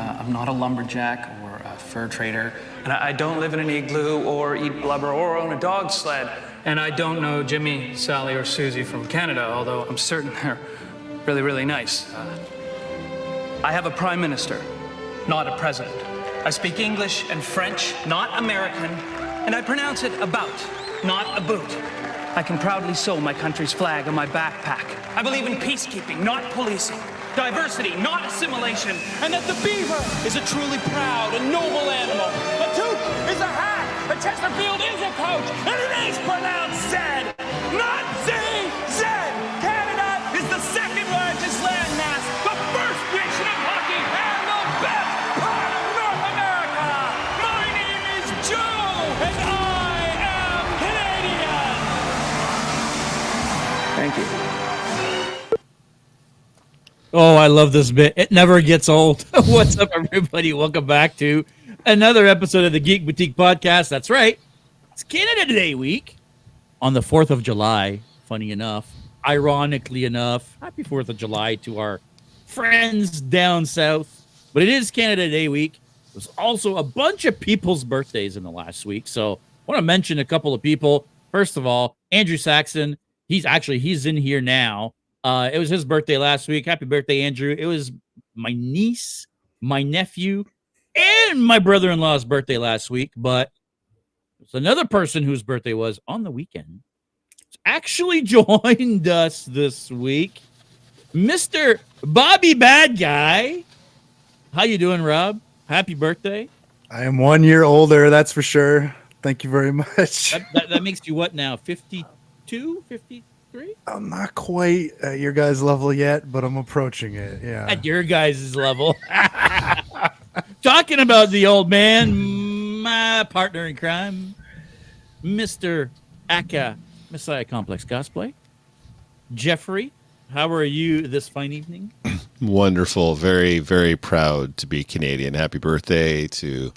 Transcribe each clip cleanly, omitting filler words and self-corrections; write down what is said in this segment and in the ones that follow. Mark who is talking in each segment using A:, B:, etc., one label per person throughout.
A: I'm not a lumberjack or a fur trader. And I don't live in an igloo or eat blubber or own a dog sled. And I don't know Jimmy, Sally, or Susie from Canada, although I'm certain they're really, really nice. I have a prime minister, not a president. I speak English and French, not American. And I pronounce it about, not a boot. I can proudly sew my country's flag on my backpack. I believe in peacekeeping, not policing. Diversity, not assimilation. And that the beaver is a truly proud and noble animal. A toque is a hat. A Chesterfield is a coach. And it is pronounced Zed, not Z. Canada is the second largest landmass, the first nation of hockey, and the best part of North America. My name is Joe, and I am Canadian. Thank you.
B: Oh, I love this bit. It never gets old. What's up, everybody? Welcome back to another episode of the Geek Boutique podcast. That's right. It's Canada Day week on the 4th of July. Funny enough, ironically enough, happy 4th of July to our friends down south. But it is Canada Day week. There's also a bunch of people's birthdays in the last week. So I want to mention a couple of people. First of all, Andrew Saxon. He's in here now. It was his birthday last week. Happy birthday, Andrew. It was my niece, my nephew, and my brother-in-law's birthday last week. But there's another person whose birthday was on the weekend. It's actually joined us this week, Mr. Bobby Bad Guy. How you doing, Rob? Happy birthday.
C: I am 1 year older, that's for sure. Thank you very much.
B: That makes you what now, 52, 53?
C: I'm not quite at your guys' level yet, but I'm approaching it. Yeah.
B: At your guys' level. Talking about the old man, my partner in crime, Mr. Aka Messiah Complex Cosplay. Jeffrey, how are you this fine evening?
D: Wonderful. Very, very proud to be Canadian. Happy birthday to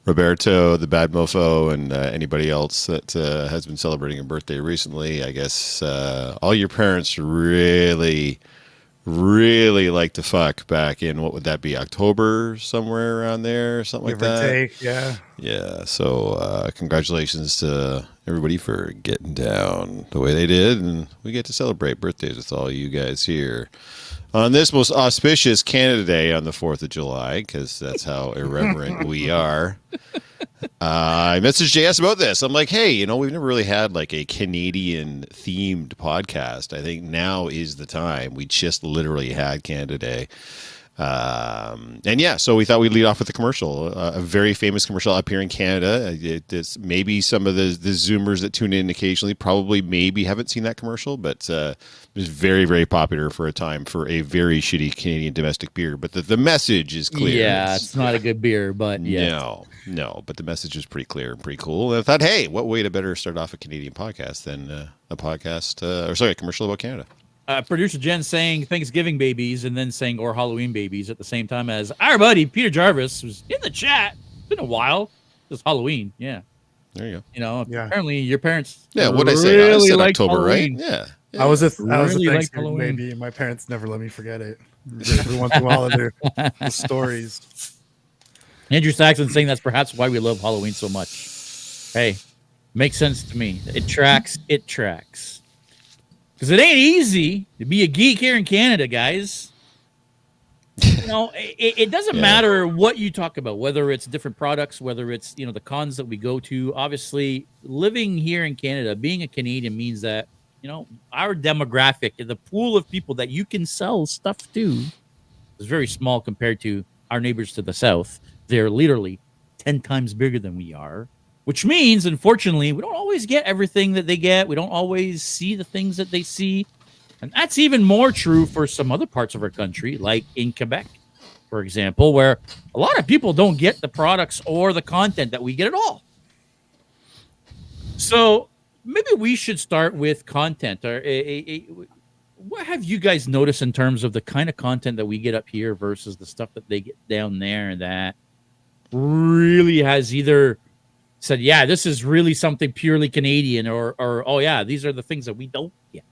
D: Roberto, the bad mofo, and anybody else that has been celebrating a birthday recently. I guess all your parents really like to fuck back in, what would that be, October, somewhere around there, something like that?
C: Take, yeah.
D: Yeah, so congratulations to everybody for getting down the way they did, and we get to celebrate birthdays with all you guys here on this most auspicious Canada Day on the 4th of July, because that's how irreverent we are. I messaged JS about this. I'm like, hey, we've never really had like a Canadian-themed podcast. I think now is the time. We just literally had Canada Day. And yeah, so we thought we'd lead off with a commercial, a very famous commercial up here in Canada. It's maybe some of the Zoomers that tune in occasionally maybe haven't seen that commercial, but it was very, very popular for a time for a very shitty Canadian domestic beer. But the message is clear.
B: Yeah, it's not a good beer, but yeah.
D: No, but the message is pretty clear and pretty cool. And I thought, hey, what way to better start off a Canadian podcast than a commercial about Canada?
B: Producer Jen saying Thanksgiving babies and then saying or Halloween babies at the same time as our buddy Peter Jarvis was in the chat. It's been a while. It's Halloween. Yeah.
D: There you go.
B: Apparently your parents.
D: Yeah, what did I say? I said October, Halloween. Right? Yeah.
C: I was a
B: Really
C: Thanksgiving baby, and my parents never let me forget it. Every once in a while, their stories.
B: Andrew Saxon saying that's perhaps why we love Halloween so much. Hey, makes sense to me. It tracks. Because it ain't easy to be a geek here in Canada, guys. It doesn't matter what you talk about, whether it's different products, whether it's, the cons that we go to. Obviously, living here in Canada, being a Canadian means that, our demographic, the pool of people that you can sell stuff to is very small compared to our neighbors to the south. They're literally 10 times bigger than we are. Which means, unfortunately, we don't always get everything that they get. We don't always see the things that they see. And that's even more true for some other parts of our country, like in Quebec, for example, where a lot of people don't get the products or the content that we get at all. So maybe we should start with content. What have you guys noticed in terms of the kind of content that we get up here versus the stuff that they get down there that really has either said, yeah, this is really something purely Canadian, or oh yeah, these are the things that we don't get.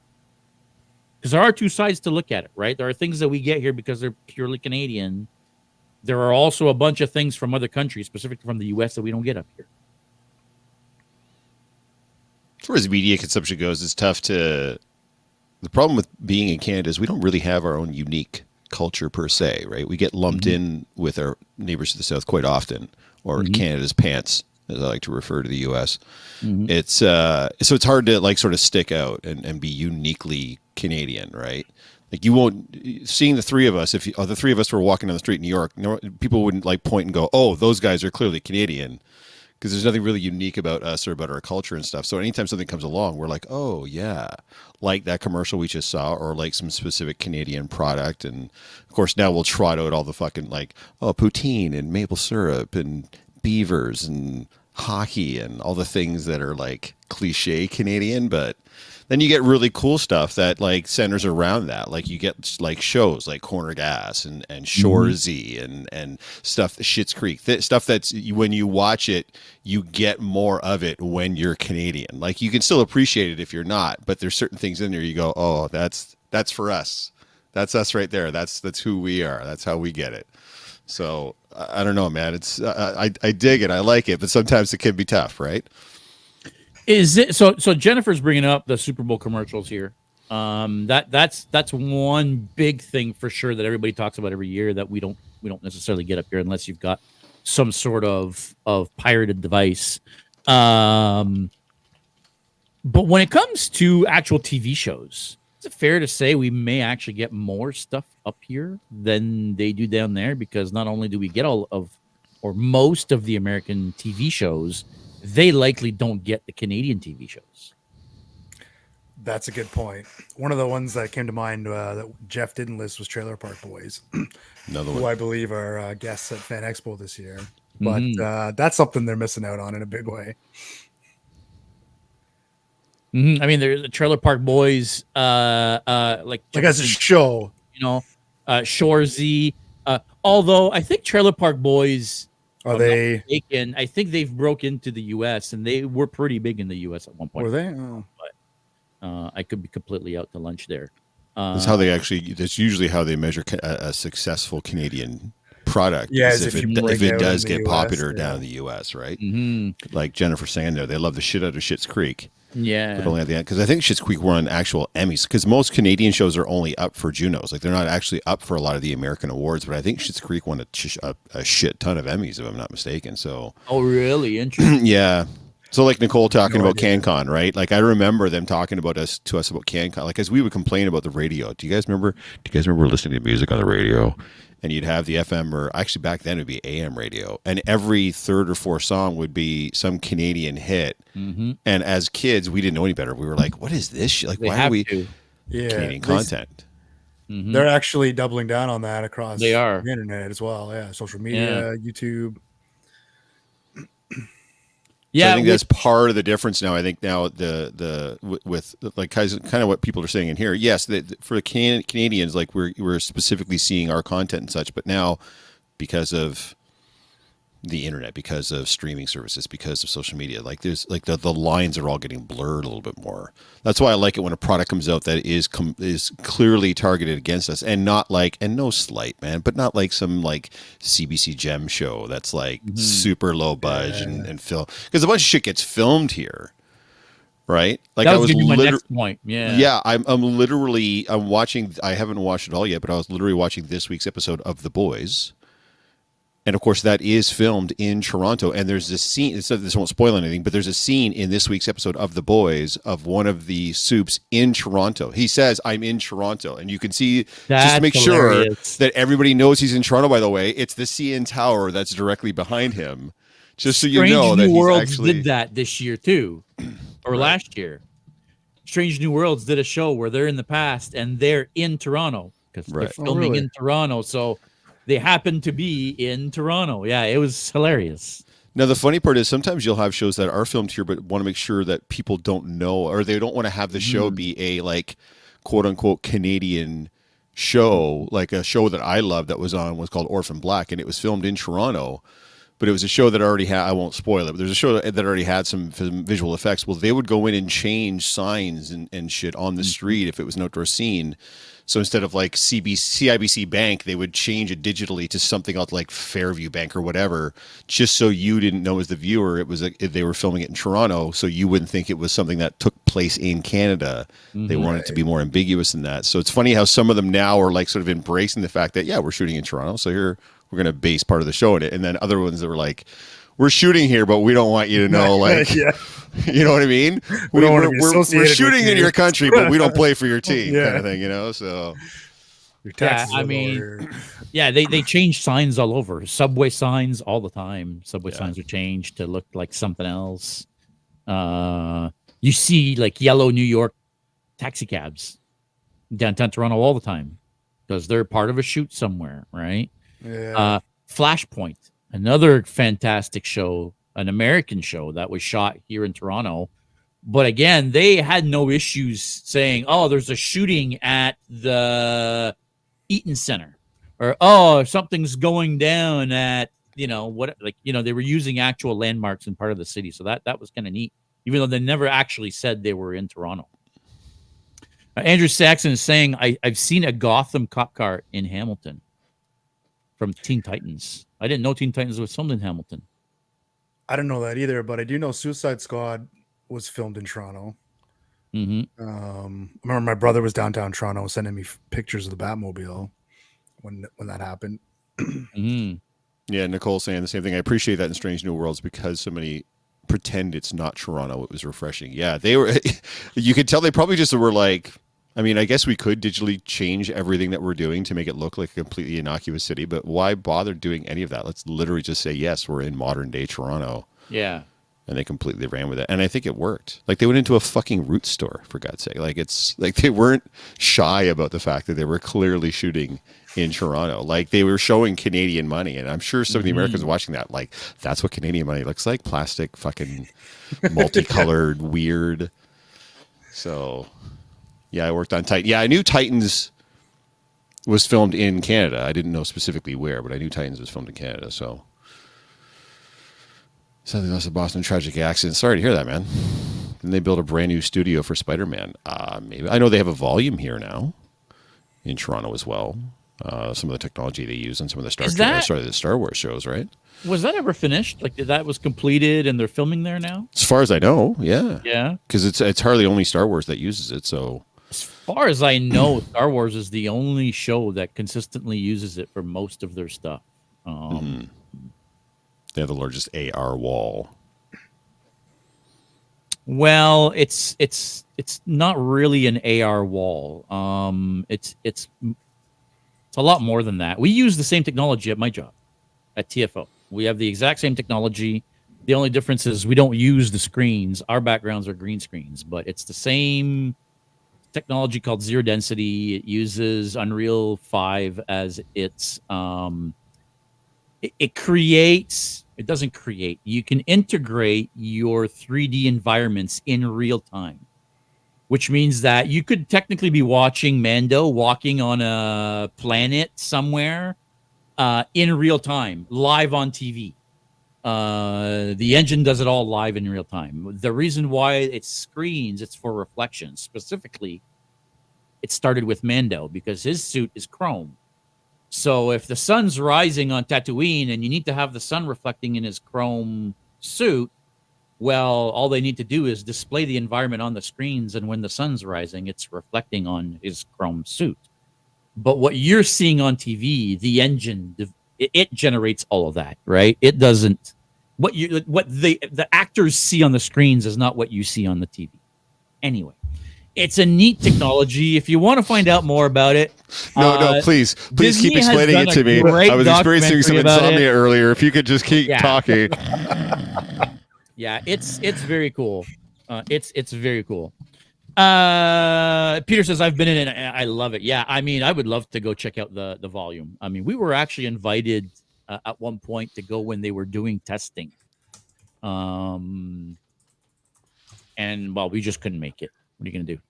B: Because there are two sides to look at it, right? There are things that we get here because they're purely Canadian there are also a bunch of things from other countries, specifically from the U.S., that we don't get up here.
D: As far as media consumption goes, it's tough to. The problem with being in Canada is we don't really have our own unique culture per se, right? We get lumped in with our neighbors to the south quite often, or Canada's pants, as I like to refer to the U.S. It's so it's hard to like sort of stick out and be uniquely Canadian, right? Like you won't seeing the three of us. If the three of us were walking down the street in New York, people wouldn't like point and go, "Oh, those guys are clearly Canadian," because there's nothing really unique about us or about our culture and stuff. So anytime something comes along, we're like, "Oh yeah," like that commercial we just saw, or like some specific Canadian product. And of course, now we'll trot out all the fucking like, oh, poutine and maple syrup and beavers and hockey and all the things that are like cliche Canadian, but. Then you get really cool stuff that like centers around that. Like you get like shows like Corner Gas and Shoresy and stuff, Schitt's Creek, stuff that's when you watch it, you get more of it when you're Canadian. Like you can still appreciate it if you're not, but there's certain things in there you go, oh, that's for us. That's us right there. That's who we are. That's how we get it. So I don't know, man. It's I dig it. I like it, but sometimes it can be tough, right?
B: Is it so? So Jennifer's bringing up the Super Bowl commercials here. That's one big thing for sure that everybody talks about every year that we don't necessarily get up here unless you've got some sort of pirated device. But when it comes to actual TV shows, is it fair to say we may actually get more stuff up here than they do down there? Because not only do we get all of or most of the American TV shows, they likely don't get the Canadian TV shows.
C: That's a good point. One of the ones that came to mind that Jeff didn't list was Trailer Park Boys,
D: Another
C: who
D: one.
C: I believe are guests at Fan Expo this year. But that's something they're missing out on in a big way.
B: I mean, there's the Trailer Park Boys, like
C: as a show,
B: Shoresy. Although I think Trailer Park Boys.
C: Are they?
B: I think they've broke into the U.S. and they were pretty big in the U.S. at one point.
C: Were they? Oh.
B: But I could be completely out to lunch there.
D: That's how they actually. That's usually how they measure a successful Canadian product.
C: Yeah,
D: if it does get popular
C: yeah.
D: down in the U.S., right? Like Jennifer saying there, they love the shit out of Schitt's Creek.
B: Yeah,
D: but only at the end, because I think Schitt's Creek won actual Emmys. Because most Canadian shows are only up for Junos, like they're not actually up for a lot of the American awards. But I think Schitt's Creek won a shit ton of Emmys, if I'm not mistaken. So,
B: oh really? Interesting.
D: Yeah. So like Nicole talking about CanCon, right? Like I remember them talking about us about CanCon, like as we would complain about the radio. Do you guys remember listening to music on the radio? And you'd have the FM, or actually back then it would be AM radio, and every third or fourth song would be some Canadian hit. And as kids, we didn't know any better. We were like, "What is this shit? Like, why are we Canadian content?"
C: They're actually doubling down on that across
B: the
C: internet as well. Yeah, social media, YouTube.
D: Yeah, so I think that's part of the difference now. I think now with like kind of what people are saying in here. Yes, for the Canadians, like we're specifically seeing our content and such, but now because of the internet, because of streaming services, because of social media, like there's like the lines are all getting blurred a little bit more. That's why I like it when a product comes out that is clearly targeted against us, and not like, and no slight, man, but not like some like CBC Gem show that's like super low budge and film, because a bunch of shit gets filmed here, right? Like
B: that was my next point.
D: Yeah. I'm watching. I haven't watched it all yet, but I was literally watching this week's episode of The Boys. And of course, that is filmed in Toronto. And there's this scene, this won't spoil anything, but there's a scene in this week's episode of The Boys of one of the soups in Toronto. He says, "I'm in Toronto." And you can see, just to make sure that everybody knows he's in Toronto, by the way, it's the CN Tower that's directly behind him. Just so you know that he's actually
B: did that this year too, or last year. Strange New Worlds did a show where they're in the past and they're in Toronto because they're filming in Toronto. So they happen to be in Toronto. Yeah, it was hilarious.
D: Now, the funny part is sometimes you'll have shows that are filmed here, but want to make sure that people don't know, or they don't want to have the show be a like quote unquote Canadian show. Like a show that I loved that was called Orphan Black, and it was filmed in Toronto. but it was a show that already had, I won't spoil it, but there's a show that already had some visual effects. Well, they would go in and change signs and shit on the street if it was an outdoor scene. So instead of like CIBC Bank, they would change it digitally to something else like Fairview Bank or whatever, just so you didn't know as the viewer they were filming it in Toronto, so you wouldn't think it was something that took place in Canada. They wanted it to be more ambiguous than that. So it's funny how some of them now are like sort of embracing the fact that, yeah, we're shooting in Toronto, so here we're going to base part of the show in it. And then other ones that were like, we're shooting here, but we don't want you to know, like, you know what I mean? We're shooting in your country, but we don't play for your team, kind of thing, you know? So,
C: your taxes
B: they change signs all over. Subway signs all the time. Subway signs are changed to look like something else. You see, like, yellow New York taxi cabs downtown Toronto all the time because they're part of a shoot somewhere, right?
C: Yeah.
B: Flashpoint. Another fantastic show, an American show that was shot here in Toronto. But again, they had no issues saying, oh, there's a shooting at the Eaton Center. Or, oh, something's going down at, they were using actual landmarks in part of the city. So that was kind of neat, even though they never actually said they were in Toronto. Andrew Saxon is saying, I've seen a Gotham cop car in Hamilton from Teen Titans. I didn't know Teen Titans was filmed in Hamilton.
C: I didn't know that either, but I do know Suicide Squad was filmed in Toronto. I remember my brother was downtown Toronto sending me pictures of the Batmobile when that happened.
D: Yeah, Nicole saying the same thing. I appreciate that in Strange New Worlds because so many pretend it's not Toronto. It was refreshing. Yeah, they were. You could tell they probably just were like, I mean, I guess we could digitally change everything that we're doing to make it look like a completely innocuous city, but why bother doing any of that? Let's literally just say, yes, we're in modern day Toronto.
B: Yeah.
D: And they completely ran with it. And I think it worked. Like, they went into a fucking Roots store, for God's sake. Like, it's like they weren't shy about the fact that they were clearly shooting in Toronto. Like, they were showing Canadian money. And I'm sure some of the Americans watching that, like, that's what Canadian money looks like. Plastic, fucking multicolored, weird. So... yeah, I worked on Titan. Yeah, I knew Titans was filmed in Canada. I didn't know specifically where, but I knew Titans was filmed in Canada. So, something else, a Boston tragic accident. Sorry to hear that, man. And they built a brand new studio for Spider-Man. Maybe I know they have a volume here now in Toronto as well. Some of the technology they use on some of the Star Wars shows, right?
B: Was that ever finished? Like, that was completed and they're filming there now?
D: As far as I know, yeah.
B: Yeah.
D: Because it's hardly only Star Wars that uses it, so...
B: As far as I know, Star Wars is the only show that consistently uses it for most of their stuff.
D: They have the largest AR wall.
B: Well, it's not really an AR wall. It's a lot more than that. We use the same technology at my job, at TFO. We have the exact same technology. The only difference is we don't use the screens. Our backgrounds are green screens, but it's the same technology called zero density. It uses Unreal 5 as its it doesn't create. You can integrate your 3D environments in real time, which means that you could technically be watching Mando walking on a planet somewhere in real time, live on TV. The engine does it all live in real time. The reason why it's screens, it's for reflections. Specifically, it started with Mando because his suit is chrome. So if the sun's rising on Tatooine and you need to have the sun reflecting in his chrome suit, well, all they need to do is display the environment on the screens, and when the sun's rising, it's reflecting on his chrome suit. But what you're seeing on TV, the engine, it generates all of that, right? It doesn't. What the actors see on the screens is not what you see on the TV. Anyway, it's a neat technology. If you want to find out more about it,
D: no, please
B: Disney
D: keep explaining it to me. I was experiencing some insomnia earlier. If you could just keep talking.
B: Yeah, it's very cool. It's very cool. Peter says, I've been in it and I love it. Yeah, I mean, I would love to go check out the volume. I mean, we were actually invited at one point to go when they were doing testing. And well, we just couldn't make it. What are you going to do?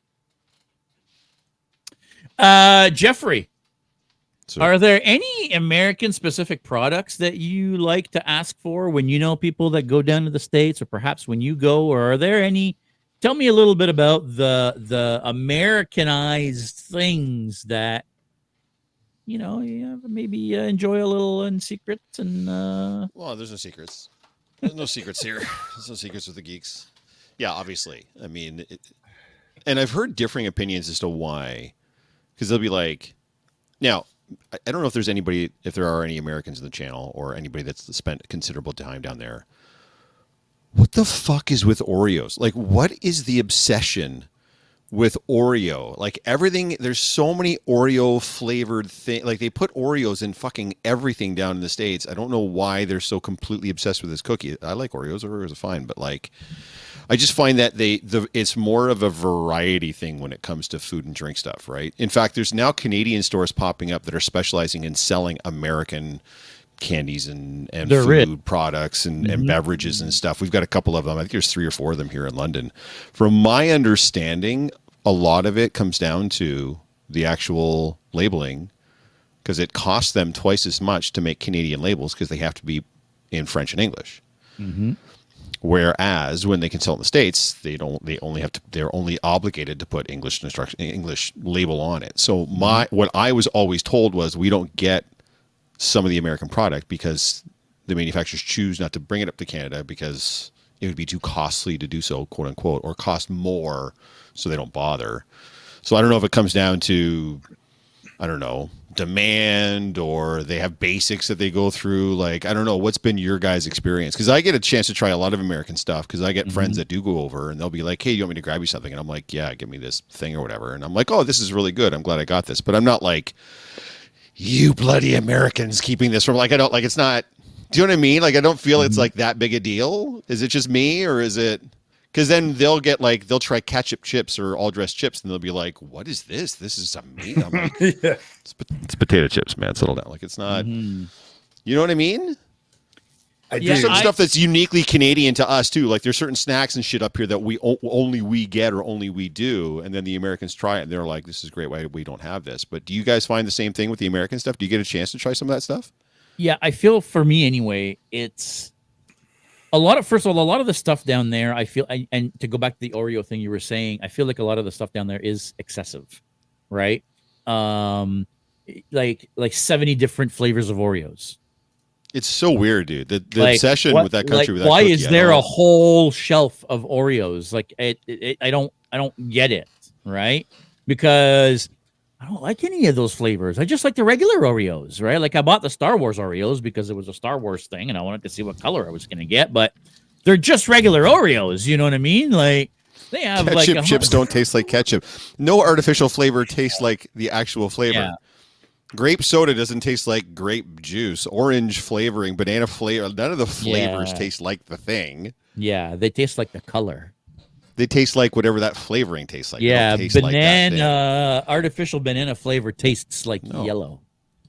B: Jeffrey,
D: So,
B: Are there any American specific products that you like to ask for when you know people that go down to the States, or perhaps when you go, or are there any? Tell me a little bit about the Americanized things that you maybe enjoy a little in secret and
D: well, there's no secrets. There's no secrets here. There's no secrets with the geeks. Yeah, obviously. I mean, and I've heard differing opinions as to why, because they'll be like, now, I don't know if there are any Americans in the channel or anybody that's spent considerable time down there. What the fuck is with Oreos? Like, what is the obsession with Oreo? Like, everything, there's so many Oreo flavored things. Like, they put Oreos in fucking everything down in the States. I don't know why they're so completely obsessed with this cookie. I like Oreos. Oreos are fine, but like, I just find that it's more of a variety thing when it comes to food and drink stuff, right? In fact, there's now Canadian stores popping up that are specializing in selling American candies and food products and beverages and stuff. We've got a couple of them. I think there's 3 or 4 of them here in London. From my understanding, a lot of it comes down to the actual labeling, because it costs them twice as much to make Canadian labels because they have to be in French and English. Mm-hmm. Whereas when they can sell in the States, they're only obligated to put English label on it. So what I was always told was, we don't get some of the American product because the manufacturers choose not to bring it up to Canada because it would be too costly to do so, quote unquote, or cost more, so they don't bother. So I don't know if it comes down to, I don't know, demand, or they have basics that they go through. Like, I don't know, what's been your guys' experience? Because I get a chance to try a lot of American stuff because I get friends that do go over and they'll be like, hey, you want me to grab you something? And I'm like, yeah, give me this thing or whatever. And I'm like, oh, this is really good. I'm glad I got this. But I'm not like, you bloody Americans keeping this from, like, I don't, like, it's not, do you know what I mean? Like, I don't feel it's like that big a deal. Is it just me, or is it? Because then they'll try ketchup chips or all dressed chips, and they'll be like, what is this? This is amazing. I'm like,
C: Yeah.
D: it's potato chips, man. Settle down. Like, it's not, you know what I mean? There's some stuff that's uniquely Canadian to us too. Like, there's certain snacks and shit up here that only we get or only we do, and then the Americans try it and they're like, this is great. Why we don't have this? But do you guys find the same thing with the American stuff? Do you get a chance to try some of that stuff?
B: Yeah, I feel, for me anyway, it's a lot of the stuff down there, I feel, and to go back to the Oreo thing you were saying, I feel like a lot of the stuff down there is excessive, right? Like 70 different flavors of Oreos.
D: It's so weird, dude. The obsession with that country. With that
B: why
D: cookie,
B: is there a whole shelf of Oreos? Like, I don't get it, right? Because I don't like any of those flavors. I just like the regular Oreos, right? Like, I bought the Star Wars Oreos because it was a Star Wars thing and I wanted to see what color I was going to get, but they're just regular Oreos. You know what I mean? Like, they have
D: ketchup chips don't taste like ketchup. No artificial flavor tastes like the actual flavor. Yeah. Grape soda doesn't taste like grape juice. Orange flavoring, banana flavor, none of the flavors taste like the thing.
B: Yeah, they taste like the color.
D: They taste like whatever that flavoring tastes like.
B: Yeah,
D: taste
B: banana,
D: like
B: artificial banana flavor tastes like yellow.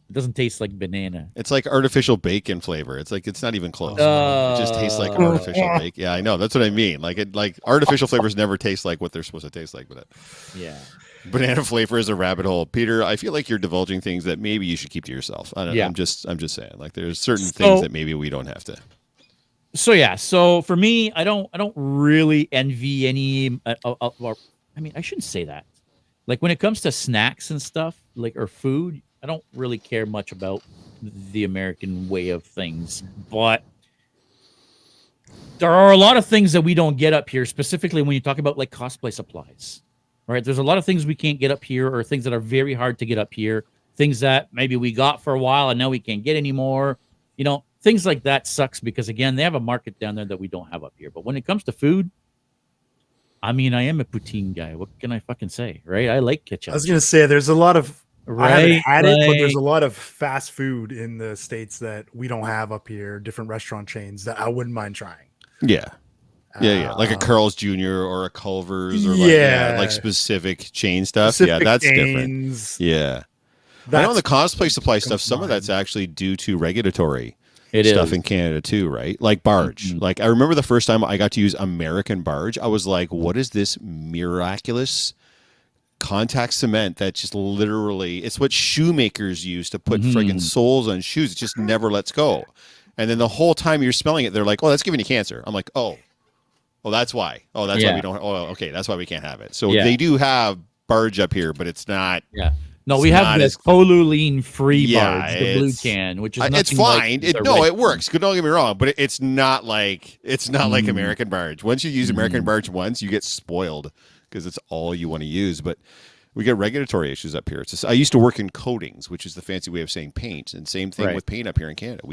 B: It doesn't taste like banana.
D: It's like artificial bacon flavor. It's like, it's not even close. It just tastes like artificial bacon. Yeah, I know. That's what I mean. Like artificial flavors never taste like what they're supposed to taste like. But
B: yeah.
D: Banana flavor is a rabbit hole. Peter, I feel like you're divulging things that maybe you should keep to yourself. I don't know. I'm just saying. Like, there's certain things that maybe we don't have to.
B: So for me, I don't really envy any. I mean, I shouldn't say that. Like, when it comes to snacks and stuff, like, or food, I don't really care much about the American way of things. But there are a lot of things that we don't get up here, specifically when you talk about, like, cosplay supplies. Right, there's a lot of things we can't get up here, or things that are very hard to get up here. Things that maybe we got for a while and now we can't get anymore. You know, things like that sucks because, again, they have a market down there that we don't have up here. But when it comes to food, I mean, I am a poutine guy. What can I fucking say, right? I like ketchup.
C: I was gonna say there's a lot of
B: right?
C: I haven't had it, but there's a lot of fast food in the States that we don't have up here. Different restaurant chains that I wouldn't mind trying.
D: Yeah. Yeah, like a Carl's Jr. or a Culver's, or like specific chain stuff.
C: Specific
D: that's
C: chains.
D: different. Yeah, I know the cosplay supply stuff. Some of that's actually due to regulatory stuff in Canada too, right? Like Barge. Like, I remember the first time I got to use American Barge, I was like, "What is this miraculous contact cement that just literally, it's what shoemakers use to put friggin' soles on shoes. It just never lets go. And then the whole time you're smelling it, they're like, oh, that's giving you cancer. I'm like, oh, that's why. Oh, that's why we don't. Oh, okay, that's why we can't have it. So they do have barge up here, but it's not.
B: Yeah. No, we have the toluene free barge, the blue can, which is
D: it's fine. It works. Don't get me wrong, but it's not like like American barge. Once you use American barge once, you get spoiled because it's all you want to use. But we get regulatory issues up here. I used to work in coatings, which is the fancy way of saying paint, and same thing with paint up here in Canada.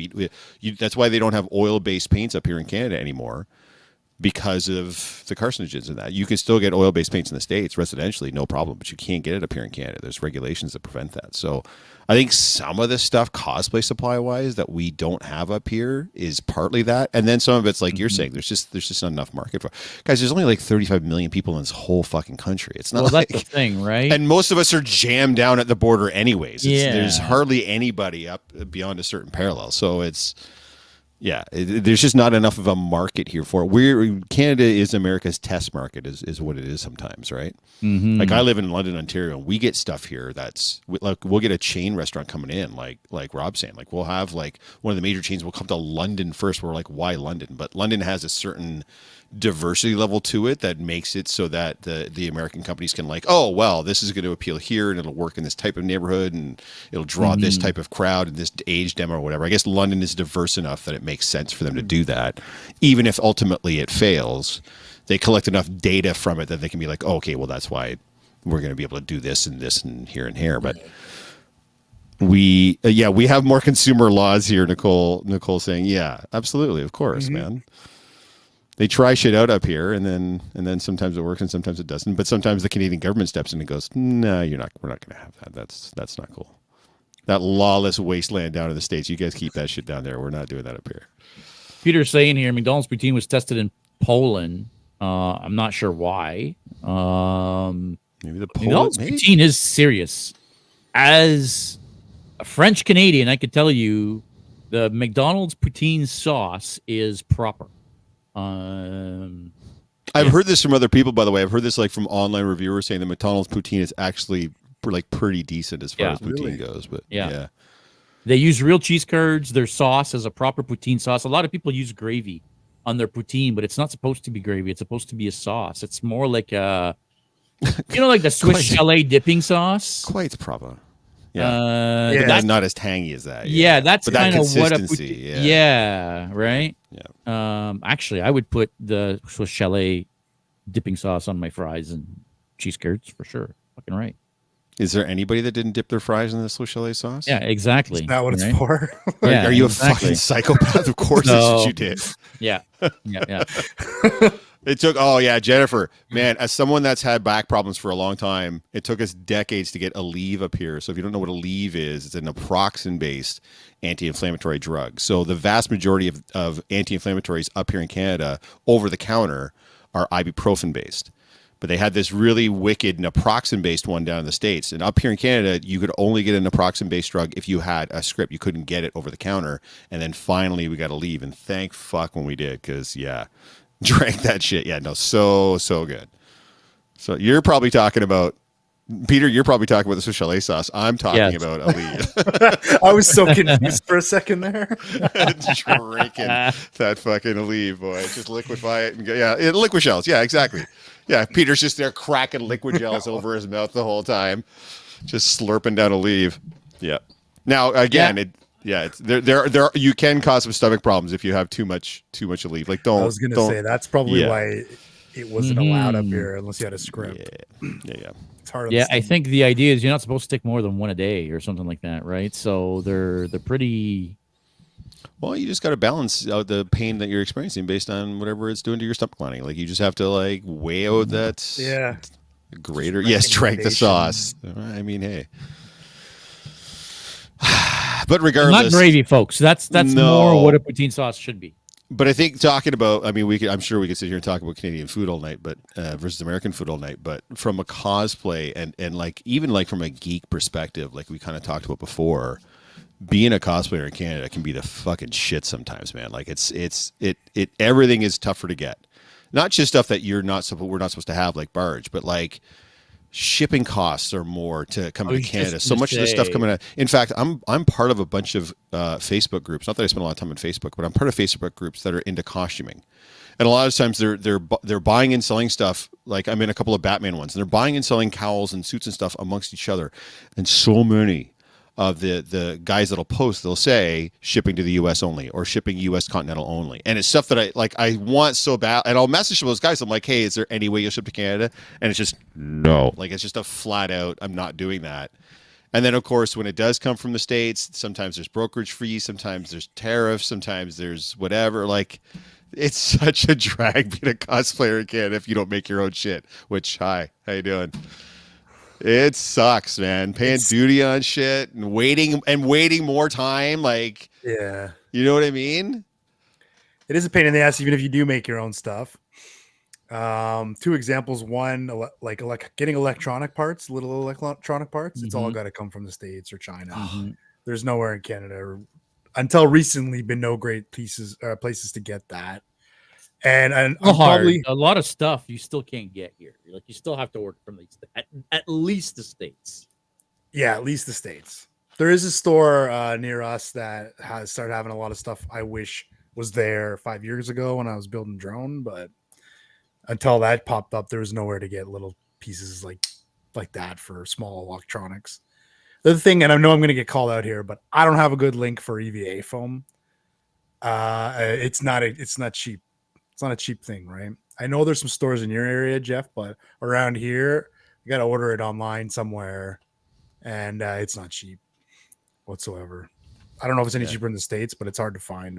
D: That's why they don't have oil-based paints up here in Canada anymore. Because of the carcinogens in that. You can still get oil-based paints in the States residentially, no problem, but you can't get it up here in Canada. There's regulations that prevent that. So I think some of this stuff, cosplay supply-wise, that we don't have up here is partly that. And then some of it's like you're saying, there's just not enough market for it. Guys, there's only like 35 million people in this whole fucking country. It's not
B: that's the thing, right?
D: And most of us are jammed down at the border anyways. There's hardly anybody up beyond a certain parallel. So it's... Yeah, there's just not enough of a market here for it. Canada is America's test market, is what it is sometimes, right? Mm-hmm. Like I live in London, Ontario, and we get stuff here that's like we'll get a chain restaurant coming in, like Rob's saying, like we'll have like one of the major chains will come to London first. We're like, why London? But London has a certain diversity level to it that makes it so that the American companies can like, oh well, this is going to appeal here and it'll work in this type of neighborhood and it'll draw this type of crowd and this age demo or whatever. I guess London is diverse enough that it makes sense for them to do that, even if ultimately it fails. They collect enough data from it that they can be like, oh, okay, well that's why we're going to be able to do this and this and here. But we have more consumer laws here. Nicole saying, yeah, absolutely, of course, man. They try shit out up here, and then sometimes it works and sometimes it doesn't. But sometimes the Canadian government steps in and goes, "No, we're not going to have that. That's not cool. That lawless wasteland down in the States, you guys keep that shit down there. We're not doing that up here."
B: Peter's saying here, McDonald's poutine was tested in Poland. I'm not sure why.
D: Maybe
B: McDonald's poutine is serious. As a French Canadian, I could tell you the McDonald's poutine sauce is proper.
D: I've heard this from other people, by the way. I've heard this like from online reviewers saying the McDonald's poutine is actually like pretty decent as far as poutine goes. But yeah,
B: they use real cheese curds. Their sauce is a proper poutine sauce. A lot of people use gravy on their poutine, but it's not supposed to be gravy. It's supposed to be a sauce. It's more like like the Swiss chalet dipping sauce.
D: Quite proper. Yeah, that's not as tangy as that.
B: Yeah, that's kind of what a right.
D: Yeah.
B: Actually, I would put the Swiss chalet dipping sauce on my fries and cheese curds for sure. Fucking right.
D: Is there anybody that didn't dip their fries in the Swiss chalet sauce?
B: Yeah, exactly.
C: Is that what it's for?
B: Yeah,
D: are you a fucking psychopath? Of course, that's what you did.
B: Yeah.
D: It took, Jennifer, man, as someone that's had back problems for a long time, it took us decades to get Aleve up here. So if you don't know what Aleve is, it's an naproxen-based anti-inflammatory drug. So the vast majority of anti-inflammatories up here in Canada, over the counter, are ibuprofen-based. But they had this really wicked naproxen-based one down in the States. And up here in Canada, you could only get a naproxen-based drug if you had a script. You couldn't get it over the counter. And then finally we got Aleve. And thank fuck when we did, because, drank that shit. Yeah, no, so good. So you're probably talking about, Peter, you're probably talking about the Swiss chalet sauce. I'm talking about Aleve.
C: I was so confused for a second there.
D: Drinking that fucking Aleve, boy. Just liquefy it and go, liquid shells. Yeah, exactly. Yeah, Peter's just there cracking liquid gels over his mouth the whole time, just slurping down Aleve. Yeah. Now, again, it's there. You can cause some stomach problems if you have too much Aleve. Like, don't.
C: I was gonna say that's probably why it wasn't allowed up here unless you had a script.
D: Yeah.
C: It's hard.
B: Yeah, I think the idea is you're not supposed to take more than one a day or something like that, right? So they're pretty.
D: Well, you just got to balance out the pain that you're experiencing based on whatever it's doing to your stomach lining. Like, you just have to like weigh out that greater. Yes, drank the sauce. I mean, hey. But regardless,
B: not gravy, folks. That's more what a poutine sauce should be.
D: But I think talking about, I mean, I'm sure we could sit here and talk about Canadian food all night, but versus American food all night. But from a cosplay and like even like from a geek perspective, like we kind of talked about before, being a cosplayer in Canada can be the fucking shit sometimes, man. Like it's everything is tougher to get. Not just stuff that we're not supposed to have, like barge, but like shipping costs are more to come to
B: was
D: Canada.
B: just
D: So
B: gonna
D: much of the stuff
B: say.
D: coming out. In fact, I'm part of a bunch of Facebook groups. Not that I spend a lot of time on Facebook, but I'm part of Facebook groups that are into costuming. And a lot of times they're buying and selling stuff. Like I'm in a couple of Batman ones, and they're buying and selling cowls and suits and stuff amongst each other. And so many of the guys that'll post, they'll say shipping to the U.S. only or shipping U.S. continental only, and it's stuff that I want so bad. And I'll message those guys. I'm like, hey, is there any way you'll ship to Canada? And it's just no. Like it's just a flat out, I'm not doing that. And then of course, when it does come from the States, sometimes there's brokerage fees, sometimes there's tariffs, sometimes there's whatever. Like it's such a drag being a cosplayer in Canada if you don't make your own shit. Which, hi, how you doing? It sucks, man. Paying duty on shit and waiting more time. Like,
C: Yeah,
D: you know what I mean?
C: it is a pain in the ass, even if you do make your own stuff. Two examples. One, like getting electronic parts, little electronic parts. It's all got to come from the States or China. There's nowhere in Canada, until recently, been no great places to get that. And I'm probably
B: a lot of stuff you still can't get here. Like you still have to order from these at least the States.
C: Yeah, at least the States. There is a store near us that has started having a lot of stuff I wish was there 5 years ago when I was building drone, but until that popped up, there was nowhere to get little pieces like that for small electronics. The other thing, and I know I'm going to get called out here, but I don't have a good link for EVA foam. It's not cheap. It's not a cheap thing, right? I know there's some stores in your area, Jeff, but around here, you got to order it online somewhere, and it's not cheap whatsoever. I don't know if it's any cheaper in the States, but it's hard to find.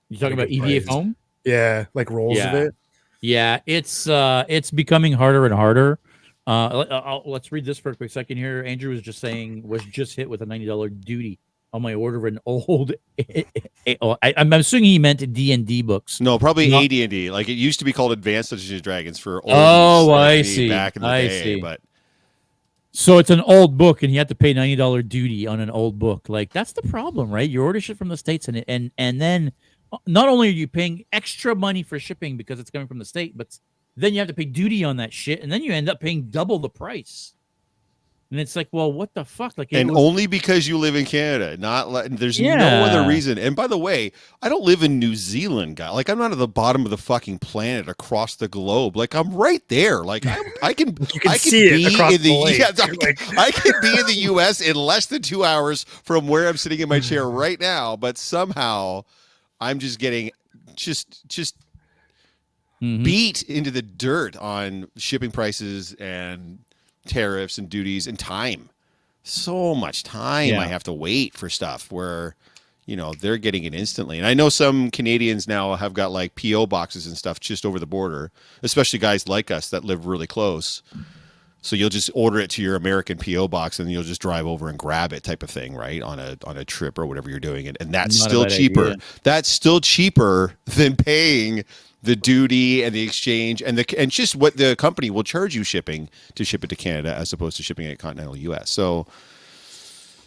B: You talking about EVA foam?
C: Yeah, like rolls of it.
B: Yeah, it's becoming harder and harder. Let's read this for a quick second here. Andrew was just hit with a $90 duty on my order of an old. I'm assuming he meant D&D books.
D: No, probably AD&D. Like it used to be called Advanced Dungeons and Dragons for old.
B: Oh, I see.
D: Back in the day, but
B: so it's an old book, and you have to pay $90 duty on an old book. Like that's the problem, right? You order shit from the States, and then not only are you paying extra money for shipping because it's coming from the state, but then you have to pay duty on that shit, and then you end up paying double the price. And it's like, well, what the fuck? Like,
D: only because you live in Canada, there's no other reason. And by the way, I don't live in New Zealand, guy. Like, I'm not at the bottom of the fucking planet across the globe. Like, I'm right there. Like, I can
C: see it across the lake.
D: I can be in the U.S. in less than 2 hours from where I'm sitting in my chair right now. But somehow, I'm just getting beat into the dirt on shipping prices and tariffs and duties and time. So much time I have to wait for stuff where, they're getting it instantly. And I know some Canadians now have got like PO boxes and stuff just over the border, especially guys like us that live really close. So you'll just order it to your American PO box and you'll just drive over and grab it type of thing, right? On a trip or whatever you're doing. And that's still cheaper. Idea. That's still cheaper than paying the duty and the exchange and just what the company will charge you shipping to ship it to Canada as opposed to shipping it continental US. So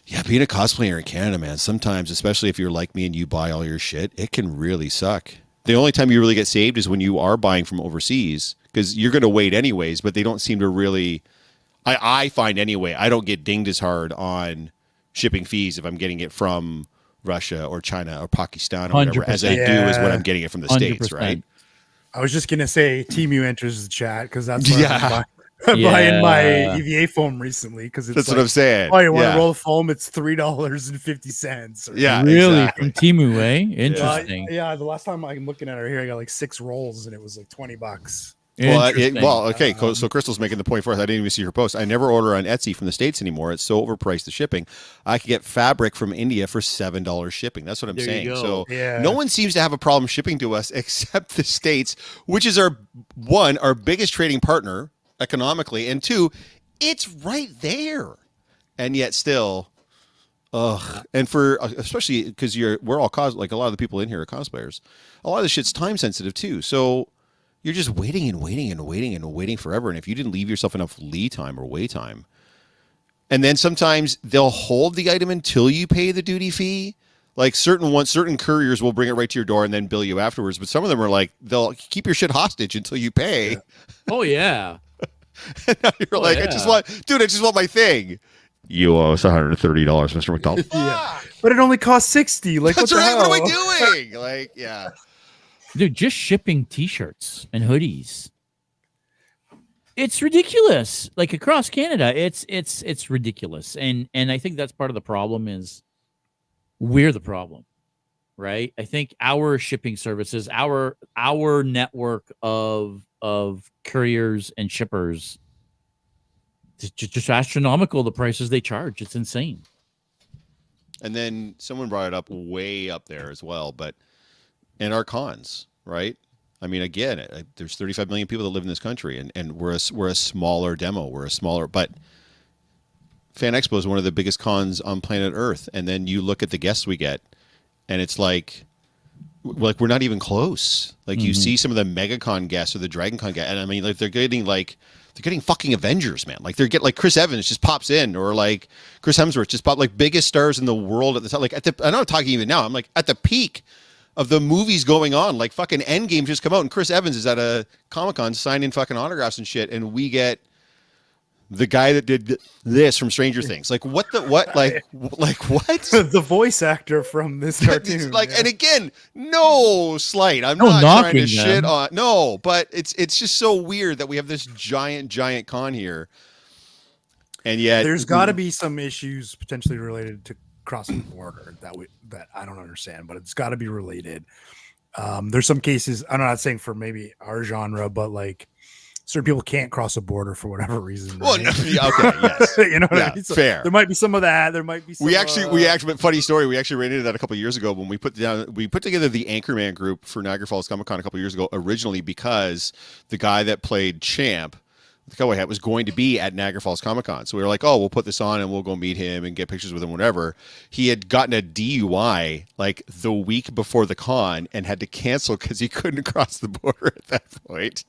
D: yeah, being a cosplayer in Canada, man, sometimes, especially if you're like me and you buy all your shit, it can really suck. The only time you really get saved is when you are buying from overseas because you're going to wait anyways, but they don't seem to really, I find anyway, I don't get dinged as hard on shipping fees if I'm getting it from Russia or China or Pakistan or whatever as I do as when I'm getting it from the 100%. States, right?
C: I was just gonna say Temu enters the chat because that's where I'm buying my EVA foam recently because
D: that's what I'm saying.
C: Oh, you want to roll foam? It's $3.50.
D: Yeah,
B: really from Temu, eh? Interesting.
C: The last time I'm looking at it here, I got like 6 rolls and it was like $20.
D: Okay. So Crystal's making the point for us. I didn't even see her post. I never order on Etsy from the States anymore. It's so overpriced the shipping. I could get fabric from India for $7 shipping. That's what I'm saying. So no one seems to have a problem shipping to us except the States, which is our biggest trading partner economically, and 2, it's right there, and yet still. And for especially because we're all like a lot of the people in here are cosplayers. A lot of the shit's time sensitive too. So. You're just waiting and waiting and waiting and waiting forever. And if you didn't leave yourself enough lead time or wait time, and then sometimes they'll hold the item until you pay the duty fee. Like certain couriers will bring it right to your door and then bill you afterwards. But some of them are like, they'll keep your shit hostage until you pay.
B: Oh, yeah.
D: And now you're like, I just want my thing. You owe us $130, Mr. McDonald.
C: Yeah, but it only costs 60. Like,
D: That's
C: what the
D: right.
C: hell?
D: What am I doing? Like, yeah.
B: Dude, just shipping T-shirts and hoodies. It's ridiculous. Like across Canada, it's ridiculous. And I think that's part of the problem is we're the problem, right? I think our shipping services, our network of couriers and shippers, just astronomical, the prices they charge. It's insane.
D: And then someone brought it up way up there as well, but in our cons, right? I mean, again, there's 35 million people that live in this country, and we're a smaller demo. We're a smaller, but Fan Expo is one of the biggest cons on planet Earth. And then you look at the guests we get, and it's like we're not even close. Like you see some of the MegaCon guests or the DragonCon guests, and I mean, like they're getting fucking Avengers, man. Like like Chris Evans just pops in, or like Chris Hemsworth just popped, like biggest stars in the world at the time. Like I'm not talking even now. I'm like at the peak of the movies going on. Like fucking Endgame just come out, and Chris Evans is at a Comic-Con signing fucking autographs and shit, and we get the guy that did this from Stranger Things. Like what? Like what?
C: The voice actor from this cartoon.
D: Like, and again, no slight. I'm
B: No
D: not trying
B: knocking
D: to shit
B: them.
D: on. No, but it's just so weird that we have this giant con here, and yet
C: There's got to be some issues potentially related to crossing the border that I don't understand, but it's got to be related. There's some cases, I'm not saying for maybe our genre, but like certain people can't cross a border for whatever reason.
D: Well,
C: right?
D: no, yeah, okay, yes,
C: You know what
D: yeah,
C: I mean? So
D: fair.
C: there might be some of that. There might be some,
D: We actually, funny story. We actually ran into that a couple of years ago when we put together the Anchorman group for Niagara Falls Comic Con a couple of years ago. Originally, because the guy that played Champ, the cowboy hat, was going to be at Niagara Falls Comic Con. So we were like, oh, we'll put this on and we'll go meet him and get pictures with him, whatever. He had gotten a DUI like the week before the con and had to cancel because he couldn't cross the border at that point.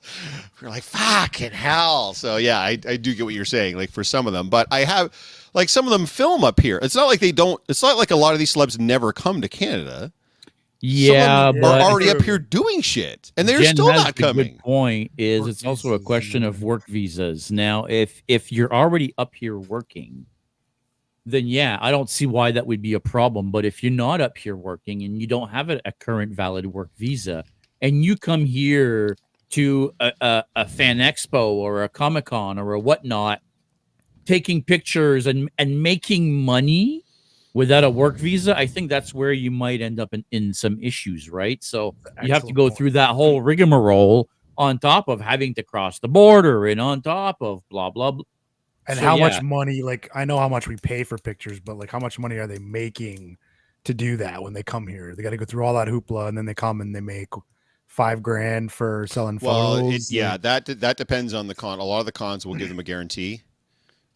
D: We were like, fucking hell. So yeah, I do get what you're saying, like for some of them, but I have like some of them film up here. It's not like it's not like a lot of these celebs never come to Canada.
B: Yeah,
D: Some
B: but
D: are already up here doing shit, and they're
B: Jen
D: still
B: has
D: not
B: the
D: coming.
B: Good point is
C: Work
B: it's also a
C: visas
B: question
C: and
B: of work visas. Now, if you're already up here working, then yeah, I don't see why that would be a problem. But if you're not up here working and you don't have a current valid work visa, and you come here to a fan expo or a Comic-Con or a whatnot, taking pictures and making money without a work visa, I think that's where you might end up in some issues, right? So you have to
C: Excellent
B: go
C: point.
B: through that whole rigmarole on top of having to cross the border and on top of blah, blah, blah.
C: And
B: So,
C: how
B: yeah.
C: much money, like I know how much we pay for pictures, but like how much money are they making to do that when they come here? They got to go through all that hoopla and then they come and they make $5,000 for selling
D: Well,
C: photos.
D: that depends on the con. A lot of the cons will give them a guarantee.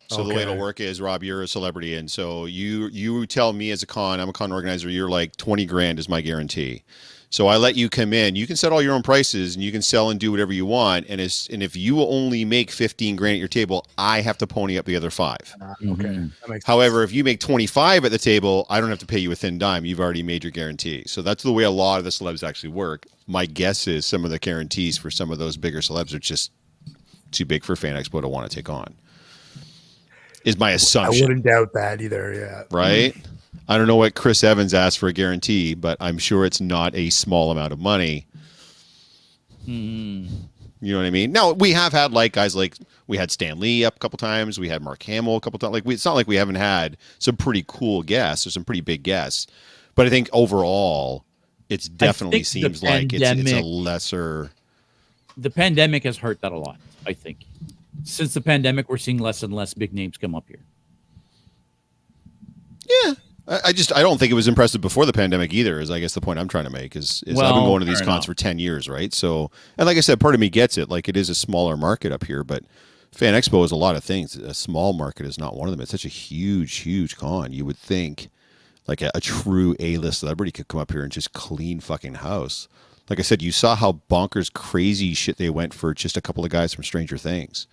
D: So the way it'll
C: Okay.
D: work is, Rob, you're a celebrity, and so you tell me as a con, I'm a con organizer, you're like 20 grand is my guarantee. So I let you come in. You can set all your own prices, and you can sell and do whatever you want. And if you only make 15 grand at your table, I have to pony up the other 5.
C: Okay.
B: Mhm.
C: That makes
D: However, if you make 25 at the table, I don't have to pay you a thin dime. You've already made your guarantee. So that's the way a lot of the celebs actually work. My guess is some of the guarantees for some of those bigger celebs are just too big for Fan Expo to want to take on. Is my
C: I
D: assumption,
C: wouldn't doubt that either. Yeah.
D: right? I don't know what Chris Evans asked for a guarantee, but I'm sure it's not a small amount of money.
B: Mhm.
D: You know what I mean? Now, we have had like guys like we had Stan Lee up a couple times. We had Mark Hamill a couple times. Like it's not like we haven't had some pretty cool guests or some pretty big guests. But I think overall, it's definitely
B: think the
D: seems like it's a
B: pandemic-
D: lesser.
B: The pandemic has hurt that a lot, I think. Since the pandemic, we're seeing less and less big names come up here.
D: Yeah. I don't think it was impressive before the pandemic either, is I guess the point I'm trying to make is I've been
B: Well,
D: going to these
B: fair
D: cons
B: enough.
D: for 10 years, right? So, and like I said, part of me gets it. Like it is a smaller market up here, but Fan Expo is a lot of things. A small market is not one of them. It's such a huge con. You would think like a true A-list celebrity could come up here and just clean fucking house. Like I said, you saw how bonkers crazy shit they went for just a couple of guys from Stranger Things.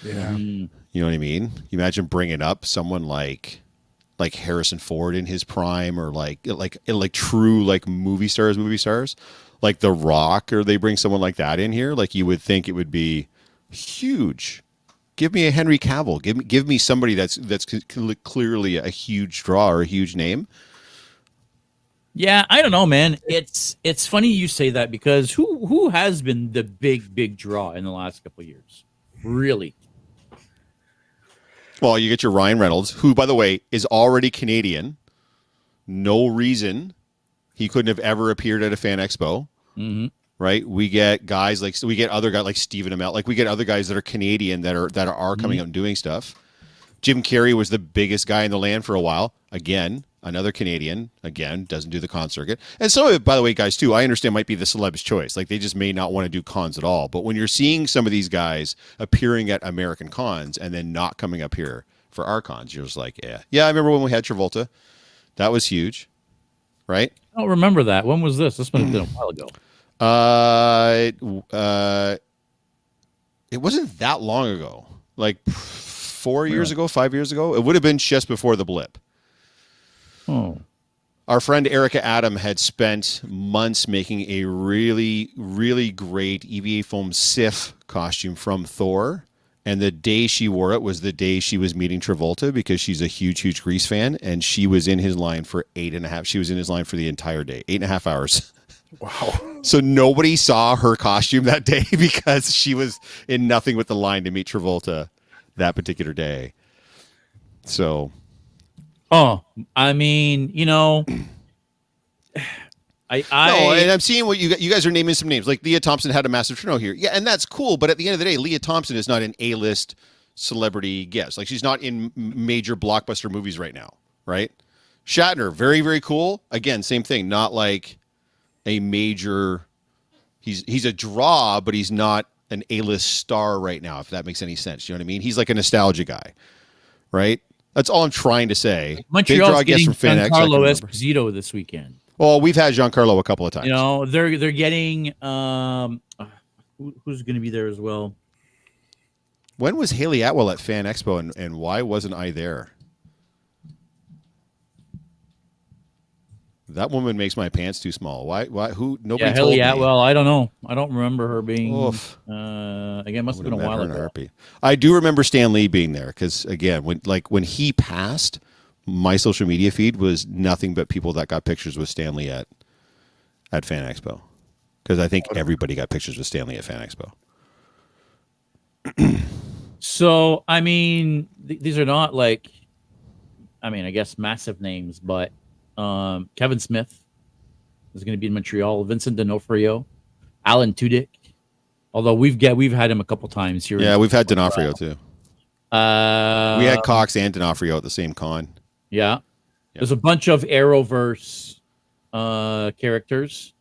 C: Yeah.
B: Mm.
D: You know what I mean? You imagine bringing up someone like Harrison Ford in his prime, or like true like movie stars, like The Rock, or they bring someone like that in here. Like you would think it would be huge Give me a Henry Cavill. Give me somebody that's clearly a huge draw or a huge name.
B: Yeah, I don't know, man. It's funny you say that because who has been the big draw in the last couple of years? Really?
D: Well, you get your Ryan Reynolds, who, by the way, is already Canadian. No reason he couldn't have ever appeared at a fan expo.
B: Mm-hmm.
D: Right? We get guys like other guys like Stephen Amell. Like we get other guys that are Canadian that are coming out and doing stuff. Jim Carrey was the biggest guy in the land for a while. Again, another Canadian. Again, doesn't do the con circuit. And so, by the way, guys, too, I understand might be the celeb's choice. Like they just may not want to do cons at all. But when you're seeing some of these guys appearing at American cons and then not coming up here for our cons, you're just like, yeah. I remember when we had Travolta. That was huge, right?
B: I don't remember that. When was this? This must have been a while ago.
D: It wasn't that long ago. Like 4 years ago, 5 years ago. It would have been just before the blip.
B: Oh.
D: Our friend Erica Adam had spent months making a really, really great EVA foam Sif costume from Thor. And the day she wore it was the day she was meeting Travolta because she's a huge Grease fan. And she was in his line for 8.5. She was in his line for the entire day, 8.5 hours.
C: Wow.
D: So nobody saw her costume that day because she was in nothing but the line to meet Travolta that particular day. So.
B: Oh, I mean, no, and
D: I'm seeing what you guys are naming some names. Like Leah Thompson had a massive turnout here. Yeah, and that's cool. But at the end of the day, Leah Thompson is not an A-list celebrity guest. Like she's not in major blockbuster movies right now, right? Shatner, very, very cool. Again, same thing. Not like a major. He's a draw, but he's not an A-list star right now. If that makes any sense, you know what I mean? He's like a nostalgia guy, right? That's all I'm trying to say.
B: Montreal's getting Giancarlo Esposito this weekend.
D: Well, we've had Giancarlo a couple of times.
B: They're getting who's going to be there as well.
D: When was Haley Atwell at Fan Expo, and why wasn't I there? That woman makes my pants too small. Why? Who? Nobody told me.
B: Haley Atwell. I don't know. I don't remember her being. Again, must have been a while ago.
D: I do remember Stan Lee being there because again, when he passed, my social media feed was nothing but people that got pictures with Stan Lee at Fan Expo. Because I think everybody got pictures with Stan Lee at Fan Expo.
B: So I mean, these are not like, I guess massive names, but. Kevin Smith is going to be in Montreal. Vincent D'Onofrio, Alan Tudyk. Although we've had him a couple times here.
D: Yeah, we've had D'Onofrio too. We had
B: Um,
D: Cox and D'Onofrio at the same con.
B: Yeah. There's a bunch of Arrowverse characters.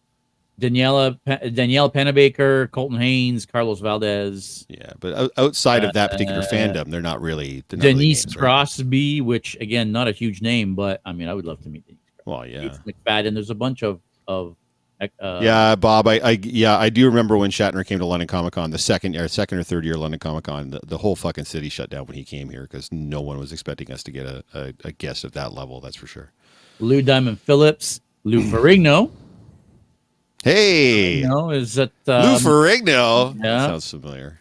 B: Danielle Pennebaker, Colton Haynes, Carlos Valdez.
D: Yeah, but outside of that particular fandom, they're not really.
B: Denise
D: names, right?
B: Crosby, which again, not a huge name, but I would love to meet Denise.
D: Well, yeah.
B: McFadden. There's a bunch of
D: yeah, Bob. I do remember when Shatner came to London Comic Con, the second or third year London Comic Con, the whole fucking city shut down when he came here because no one was expecting us to get a guest of that level. That's for sure.
B: Lou Diamond Phillips, Lou Ferrigno.
D: Hey,
B: is that
D: Lou Ferrigno?
B: Yeah.
D: Sounds familiar.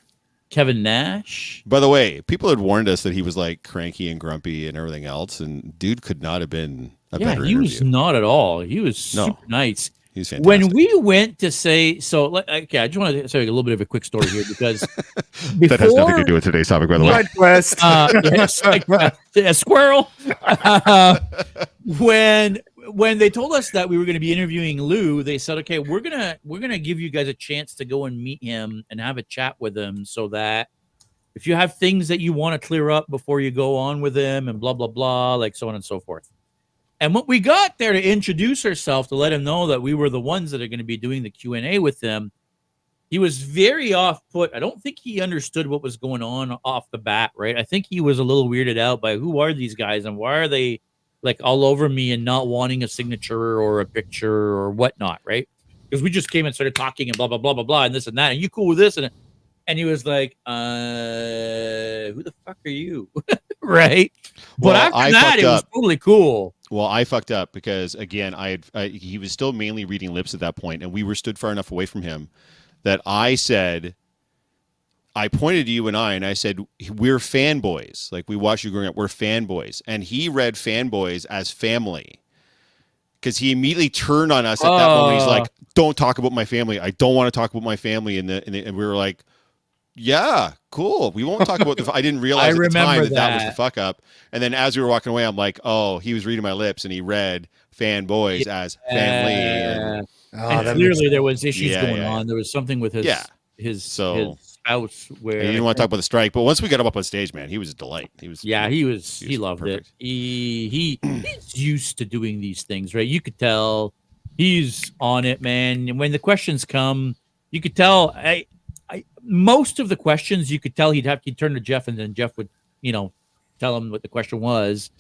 B: Kevin Nash.
D: By the way, people had warned us that he was like cranky and grumpy and everything else, and dude could not have been a better
B: he was
D: interview.
B: not at all. He was super nice.
D: He's fantastic.
B: When we went to say okay, I just want to say a little bit of a quick story here because before,
D: that has nothing to do with today's topic, by the way.
C: Side quest.
B: A squirrel. When they told us that we were going to be interviewing Lou, they said, "Okay, we're gonna give you guys a chance to go and meet him and have a chat with him, so that if you have things that you want to clear up before you go on with him, and blah blah blah, like so on and so forth." And when we got there to introduce ourselves to let him know that we were the ones that are going to be doing the Q&A with him, he was very off put. I don't think he understood what was going on off the bat, right? I think he was a little weirded out by who are these guys and why are they like all over me and not wanting a signature or a picture or whatnot, right? Because we just came and started talking and blah, blah, blah, blah, blah, and this and that. And you cool with this? And he was like, who the fuck are you? Right? But after that, it was totally cool.
D: Well, I fucked up because, again, he was still mainly reading lips at that point, and we were stood far enough away from him that I I pointed to you and I said, we're fanboys. Like, we watched you growing up. We're fanboys. And he read fanboys as family. Because he immediately turned on us at that moment. He's like, don't talk about my family. I don't want to talk about my family. And we were like, yeah, cool. We won't talk about I didn't realize at the time that was the fuck up. And then as we were walking away, I'm like, oh, he was reading my lips and he read fanboys as family.
B: And clearly there was issues going on. There was something with his spouse where
D: he didn't want to talk about the strike. But once we got him up on stage, man, he was a delight. He loved perfect.
B: it. He's used to doing these things, right? You could tell he's on it, man. And when the questions come, you could tell most of the questions you could tell he'd turn to Jeff, and then Jeff would, tell him what the question was.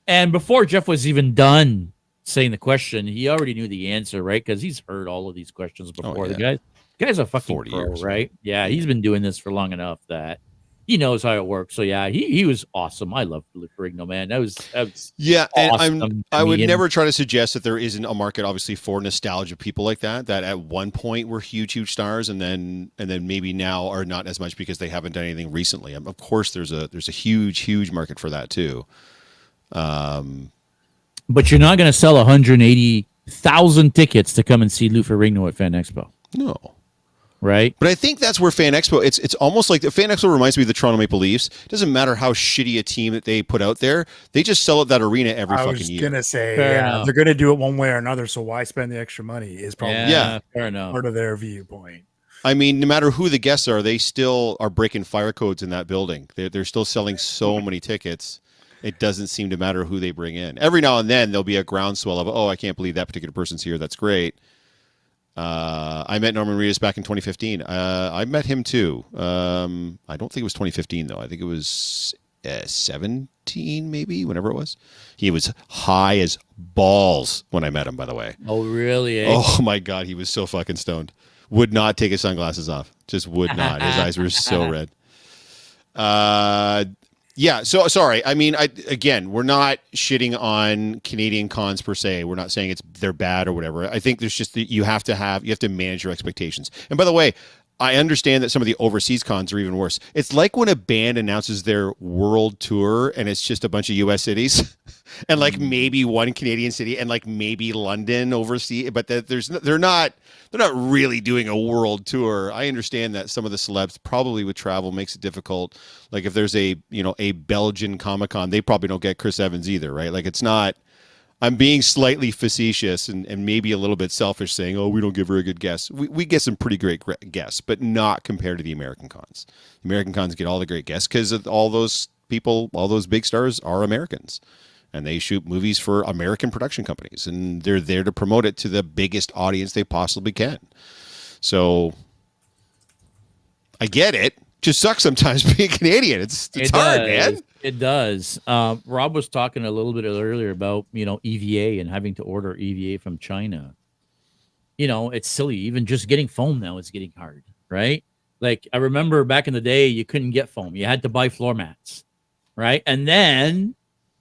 B: And before Jeff was even done saying the question, he already knew the answer, right? Because he's heard all of these questions before.
D: Oh, yeah.
B: The guy's a fucking
D: 40
B: pro,
D: years,
B: right? Yeah, he's been doing this for long enough that he knows how it works. So yeah, he was awesome. I love Lou Ferrigno, man. That was awesome.
D: And I would never try to suggest that there isn't a market, obviously, for nostalgia people like that at one point were huge stars, and then maybe now are not as much because they haven't done anything recently. Of course, there's a huge market for that too.
B: But you're not going to sell 180,000 tickets to come and see Lou Ferrigno at Fan Expo.
D: No.
B: Right.
D: But I think that's where Fan Expo, it's almost like the Fan Expo reminds me of the Toronto Maple Leafs. It doesn't matter how shitty a team that they put out there. They just sell at that arena every fucking year.
C: I was going to say, they're going to do it one way or another. So why spend the extra money is probably
B: fair enough.
C: part of their viewpoint.
D: I mean, no matter who the guests are, they still are breaking fire codes in that building. They're still selling so many tickets. It doesn't seem to matter who they bring in. Every now and then there'll be a groundswell of, oh, I can't believe that particular person's here. That's great. I met Norman Reedus back in 2015. I met him too. I don't think it was 2015 though. I think it was 17 maybe, whenever it was. He was high as balls when I met him, by the way.
B: Oh, really?
D: Oh my God. He was so fucking stoned. Would not take his sunglasses off. Just would not. His eyes were so red. Yeah, so sorry. I mean, we're not shitting on Canadian cons per se. We're not saying they're bad or whatever. I think there's just you have to manage your expectations. And by the way, I understand that some of the overseas cons are even worse. It's like when a band announces their world tour and it's just a bunch of US cities and like maybe one Canadian city and like maybe London overseas, but they're not really doing a world tour. I understand that some of the celebs probably with travel makes it difficult. Like if there's a Belgian Comic-Con, they probably don't get Chris Evans either, right? Like it's not. I'm being slightly facetious and maybe a little bit selfish saying, oh, we don't give very good guests. We get some pretty great guests, but not compared to the American cons. The American cons get all the great guests because all those people, all those big stars are Americans. And they shoot movies for American production companies. And they're there to promote it to the biggest audience they possibly can. So I get it. Just sucks sometimes being Canadian. It's hard, man.
B: It does. Rob was talking a little bit earlier about, EVA and having to order EVA from China. It's silly. Even just getting foam now is getting hard, right? Like I remember back in the day, you couldn't get foam. You had to buy floor mats, right? And then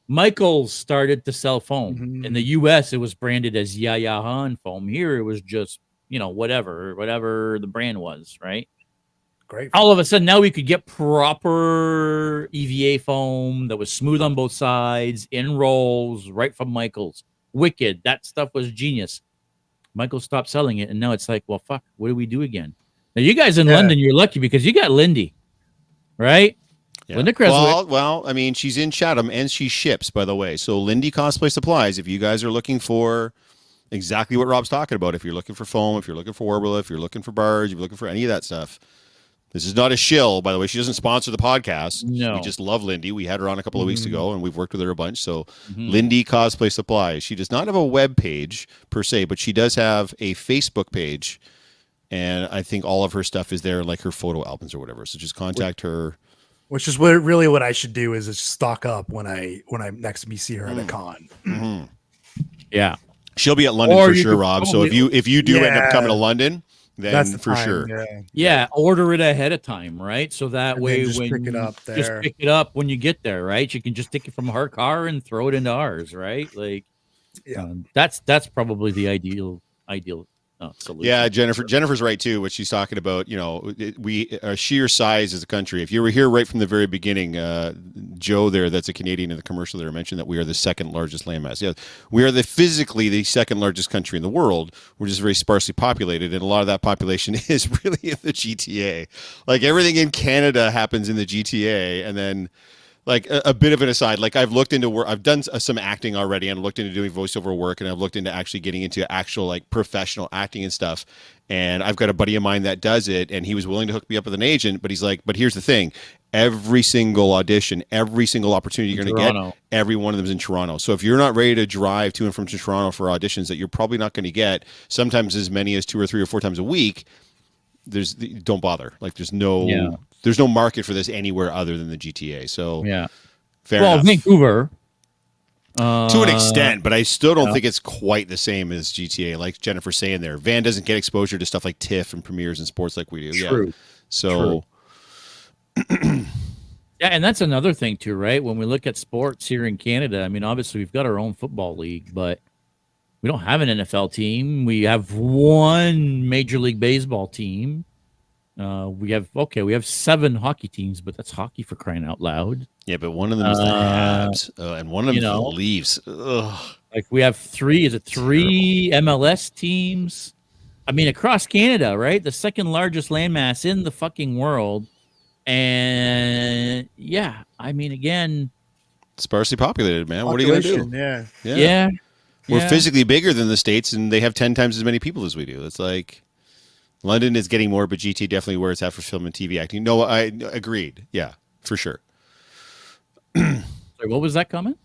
B: Michaels started to sell foam. Mm-hmm. In the U.S., it was branded as Yaya Han foam. Here, it was just, whatever the brand was, right?
C: Great.
B: All of a sudden, now we could get proper EVA foam that was smooth on both sides, in rolls, right from Michaels. Wicked. That stuff was genius. Michaels stopped selling it, and now it's like, well, fuck, what do we do again? Now, you guys in London, you're lucky because you got Lindy, right?
D: Yeah.
B: Linda Creswick.
D: Well, I mean, she's in Chatham, and she ships, by the way. So Lindy Cosplay Supplies, if you guys are looking for exactly what Rob's talking about, if you're looking for foam, if you're looking for Warbler, if you're looking for bars, if you're looking for any of that stuff, this is not a shill, by the way. She doesn't sponsor the podcast.
B: No.
D: We just love Lindy. We had her on a couple of weeks ago, and we've worked with her a bunch. So Lindy Cosplay Supplies. She does not have a web page, per se, but she does have a Facebook page, and I think all of her stuff is there, like her photo albums or whatever. So just contact her.
C: Which is what I should do is just stock up when I next see her at a con.
D: Mm-hmm.
B: Yeah.
D: She'll be at London for sure, Rob. So if you do end up coming to London, then
C: that's the
D: for
C: time,
D: sure.
B: Yeah, order it ahead of time, right? So that way when
C: pick it up there.
B: Just pick it up when you get there, right? You can just take it from her car and throw it into ours, right? Like that's probably the ideal solution.
D: Yeah, Jennifer's right too. What she's talking about, we sheer size as a country. If you were here right from the very beginning, Joe there, that's a Canadian in the commercial there, mentioned that we are the second largest landmass. Yeah, we are physically the second largest country in the world. We're just very sparsely populated, and a lot of that population is really in the GTA. Like everything in Canada happens in the GTA, and then. Like a bit of an aside, like I've looked into work, I've done some acting already, and looked into doing voiceover work, and I've looked into actually getting into actual like professional acting and stuff. And I've got a buddy of mine that does it, and he was willing to hook me up with an agent, but he's like, but here's the thing: every single audition, every single opportunity you're going to get, every one of them is in Toronto. So if you're not ready to drive to and from Toronto for auditions that you're probably not going to get, sometimes as many as 2 or 3 or 4 times a week, don't bother. Like there's no market for this anywhere other than the GTA. So fair enough.
B: Vancouver
D: to an extent, but I still don't think it's quite the same as GTA. Like Jennifer's saying there, Van doesn't get exposure to stuff like TIFF and premieres and sports like we do.
B: True.
D: Yeah. So
B: yeah, and that's another thing too, right? When we look at sports here in Canada, I mean, obviously we've got our own football league, but we don't have an NFL team. We have one Major League Baseball team. We have 7 hockey teams, but that's hockey for crying out loud.
D: Yeah, but one of them is the Habs, and one of them is the Leafs. Ugh.
B: Like we have 3 MLS teams. I mean, across Canada, right? The second largest landmass in the fucking world. And yeah, I mean, again,
D: sparsely populated, man. What are you going to do?
B: Yeah.
D: We're physically bigger than the States, and they have 10 times as many people as we do. It's like London is getting more, but GT definitely where it's at for film and TV acting. No, I agreed. Yeah, for sure.
B: Sorry, what was that comment?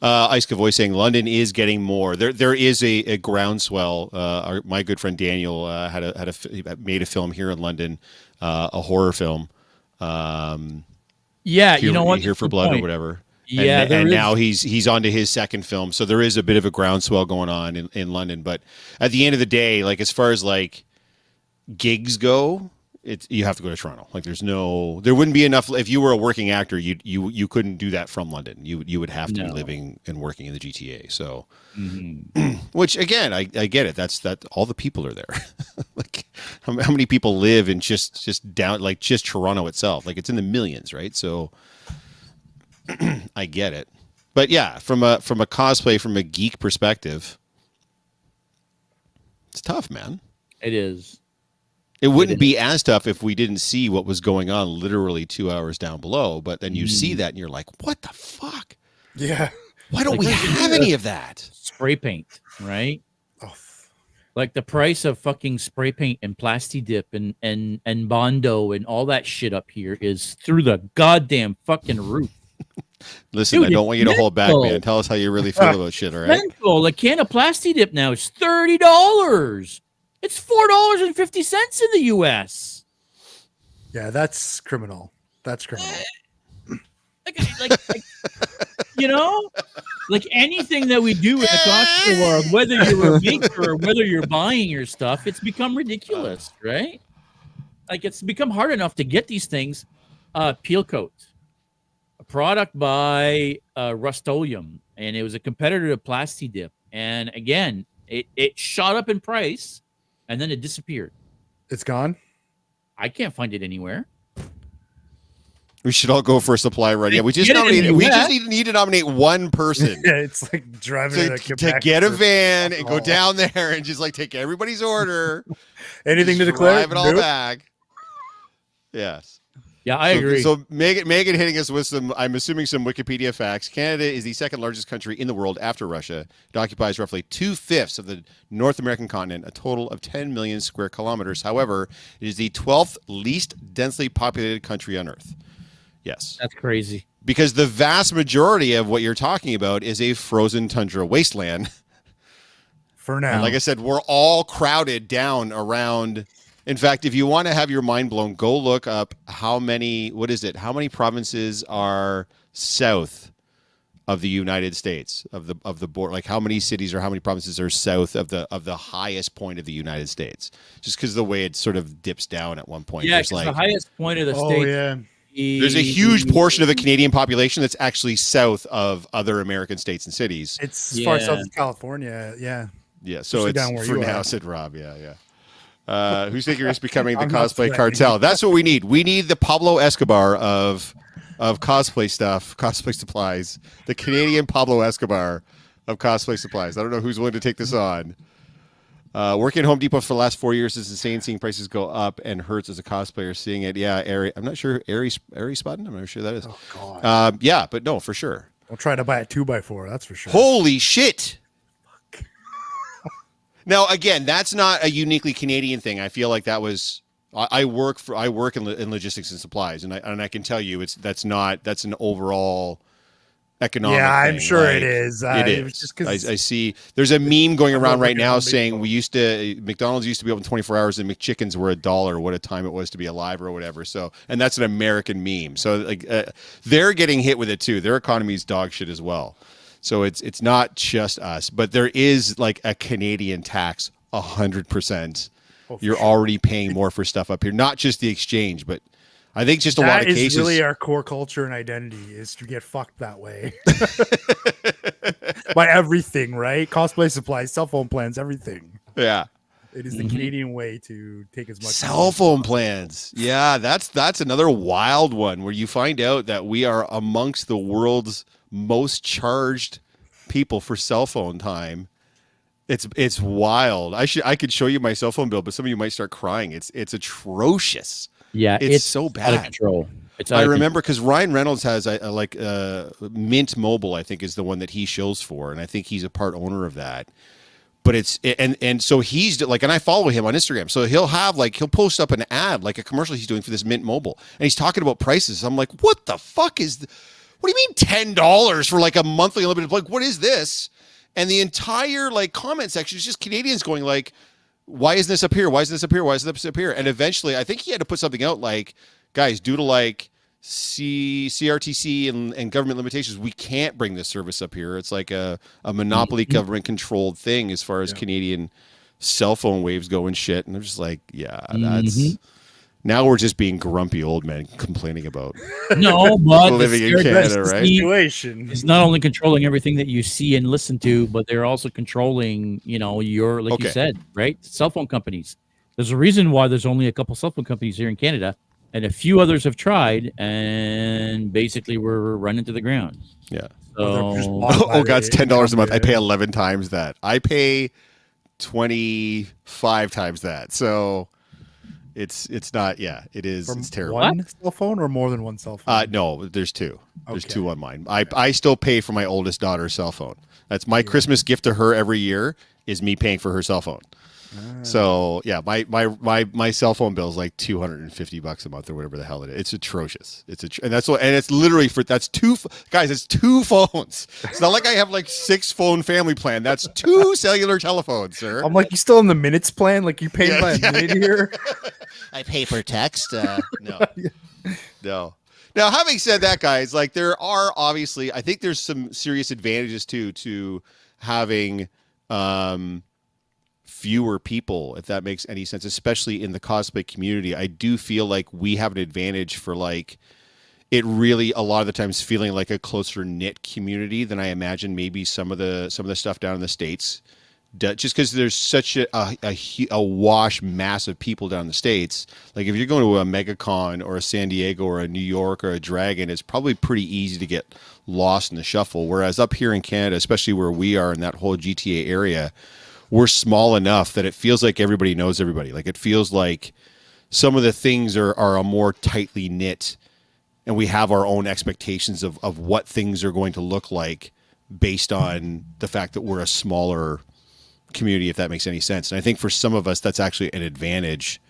D: Iska Voice saying London is getting more. There is a groundswell. My good friend Daniel made a film here in London, a horror film.
B: You know what?
D: Here for Blood or whatever.
B: Yeah,
D: and now he's on to his second film, so there is a bit of a groundswell going on in London. But at the end of the day, like as far as like gigs go, you have to go to Toronto. Like there wouldn't be enough if you were a working actor. You couldn't do that from London. You would have to be living and working in the GTA. So, which again, I get it. That's all the people are there. Like how many people live in just down like just Toronto itself? Like it's in the millions, right? So I get it. But yeah, from a cosplay, from a geek perspective, it's tough, man.
B: It is.
D: It wouldn't be as tough if we didn't see what was going on literally 2 hours down below. But then you see that and you're like, what the fuck?
C: Yeah.
D: Why don't we have any of that?
B: Spray paint, right?
C: Oh.
B: Like the price of fucking spray paint and Plasti Dip and Bondo and all that shit up here is through the goddamn fucking roof.
D: Listen, Dude, I don't want you to hold back, man. Tell us how you really feel about shit, all right?
B: Mental. A can of Plasti Dip now is $30. It's $4.50 in the U.S.
C: Yeah, that's criminal. That's criminal.
B: Like like anything that we do in the costume world, whether you're a maker or whether you're buying your stuff, it's become ridiculous, right? Like it's become hard enough to get these things. Peel Coat, a product by Rust-Oleum, and it was a competitor to Plasti Dip. And again, it shot up in price. And then it disappeared.
C: It's gone?
B: I can't find it anywhere.
D: We should all go for a supply run. Yeah, we just need to nominate one person.
C: Yeah, it's like driving
D: to get a van and go down there and just like take everybody's order.
C: Anything to declare?
D: Drive it all back. Yes.
B: Yeah, I agree.
D: So Megan hitting us with I'm assuming some Wikipedia facts. Canada is the second largest country in the world after Russia. It occupies roughly 2/5 of the North American continent, a total of 10 million square kilometers. However, it is the 12th least densely populated country on Earth. Yes.
B: That's crazy.
D: Because the vast majority of what you're talking about is a frozen tundra wasteland.
C: For now.
D: And like I said, we're all crowded down around. In fact, if you want to have your mind blown, go look up how many provinces are south of the United States, of the border, like how many cities or how many provinces are south of the highest point of the United States, just because of the way it sort of dips down at one point.
B: Yeah, it's like the highest point of the state.
C: Yeah.
D: There's a huge portion of the Canadian population that's actually south of other American states and cities.
C: It's as far south as California. Yeah.
D: Yeah, so
C: Especially
D: it's
C: down where
D: for
C: you
D: now,
C: are.
D: said Rob. Yeah. Who's thinking it's becoming the
C: I'm not
D: cosplay
C: sweating.
D: cartel? That's what we need. We need the Pablo Escobar of cosplay stuff, cosplay supplies. The Canadian Pablo Escobar of cosplay supplies. I don't know who's willing to take this on. Working at Home Depot for the last 4 years is insane. Seeing prices go up and hurts as a cosplayer. Seeing it, yeah. I'm not sure. Ari Sputton? I'm not sure that is.
C: Oh God.
D: Yeah, but no, for sure.
C: I'll try to buy a 2x4. That's for sure.
D: Holy shit! Now, again, that's not a uniquely Canadian thing. I feel like that was. I work in logistics and supplies, and I can tell you that's an overall economic.
C: Yeah, I'm
D: thing.
C: sure
D: Like,
C: it is.
D: It
C: It
D: is.
C: was just 'cause
D: I see. There's a meme going
C: I'm
D: around
C: not
D: right
C: working
D: now
C: on
D: saying
C: baseball.
D: McDonald's used to be open 24 hours and McChickens were $1. What a time it was to be alive or whatever. So, and that's an American meme. So, like, they're getting hit with it too. Their economy's dog shit as well. So it's not just us, but there is like a Canadian tax 100%. You're already paying more for stuff up here, not just the exchange, but I think just a lot of
C: That is
D: cases.
C: really our core culture and identity is to get fucked that way by everything, right? Cosplay supplies, cell phone plans, everything.
D: Yeah.
C: It is the Canadian way to take as much
D: Cell phone plans. Yeah, that's another wild one where you find out that we are amongst the world's most charged people for cell phone time. It's wild. I could show you my cell phone bill, but some of you might start crying. It's atrocious.
B: Yeah,
D: it's so
B: out of
D: bad.
B: control.
D: I remember because Ryan Reynolds has a Mint Mobile, I think is the one that he shows for, and I think he's a part owner of that. But so he's like, and I follow him on Instagram, so he'll post up an ad, like a commercial he's doing for this Mint Mobile, and he's talking about prices. I'm like, what the fuck is? What do you mean $10 for like a monthly unlimited? Like, what is this? And the entire like comment section is just Canadians going like, why isn't this up here? Why isn't this up here? Why isn't this up here? And eventually, I think he had to put something out like, guys, due to like CRTC and government limitations, we can't bring this service up here. It's like a monopoly government controlled thing as far as Canadian cell phone waves go and shit. And I'm just like, yeah, that's now we're just being grumpy old men complaining about
B: no, but
D: living in Canada, right?
C: situation.
B: It's not only controlling everything that you see and listen to, but they're also controlling, your, like you said, right? Cell phone companies. There's a reason why there's only a couple cell phone companies here in Canada, and a few others have tried, and basically we're running to the ground.
D: Yeah.
B: So,
D: Oh God, it's $10 a month. I pay 11 times that. I pay 25 times that. So it's not. Yeah, it is. It's terrible.
C: One cell phone or more than one cell phone?
D: No, there's two. There's
C: Okay.
D: two on mine. I still pay for my oldest daughter's cell phone. That's my Christmas gift to her every year is me paying for her cell phone. So yeah, my cell phone bill is like $250 a month or whatever the hell it is. It's atrocious. And it's literally that's two guys. It's two phones. It's not like I have like 6 phone family plan. That's 2 cellular telephones, sir.
C: I'm like, you still in the minutes plan? Like you paying by a minute here?
D: I pay per text. No. No. Now, having said that, guys, like there are obviously, I think there's some serious advantages too to having fewer people, if that makes any sense, especially in the cosplay community. I do feel like we have an advantage for like it really a lot of the times feeling like a closer knit community than I imagine maybe some of the stuff down in the States. Just because there's such a wash mass of people down in the States. Like if you're going to a MegaCon or a San Diego or a New York or a Dragon, it's probably pretty easy to get lost in the shuffle. Whereas up here in Canada, especially where we are in that whole GTA area, we're small enough that it feels like everybody knows everybody. Like it feels like some of the things are a more tightly knit, and we have our own expectations of what things are going to look like based on the fact that we're a smaller community, if that makes any sense. And I think for some of us, that's actually an advantage.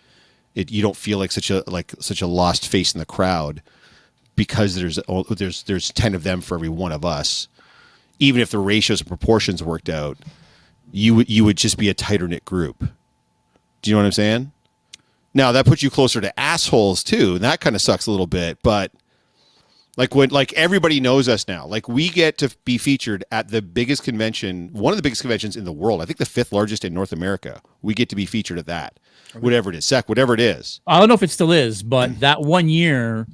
D: You don't feel like such a lost face in the crowd because there's 10 of them for every one of us. Even if the ratios and proportions worked out, you would just be a tighter knit group. Do you know what I'm saying? Now that puts you closer to assholes too, and that kind of sucks a little bit. But like everybody knows us now. Like we get to be featured at the biggest convention, one of the biggest conventions in the world. I think the 5th largest in North America. We get to be featured at that, whatever it is, whatever it is.
B: I don't know if it still is, but that one year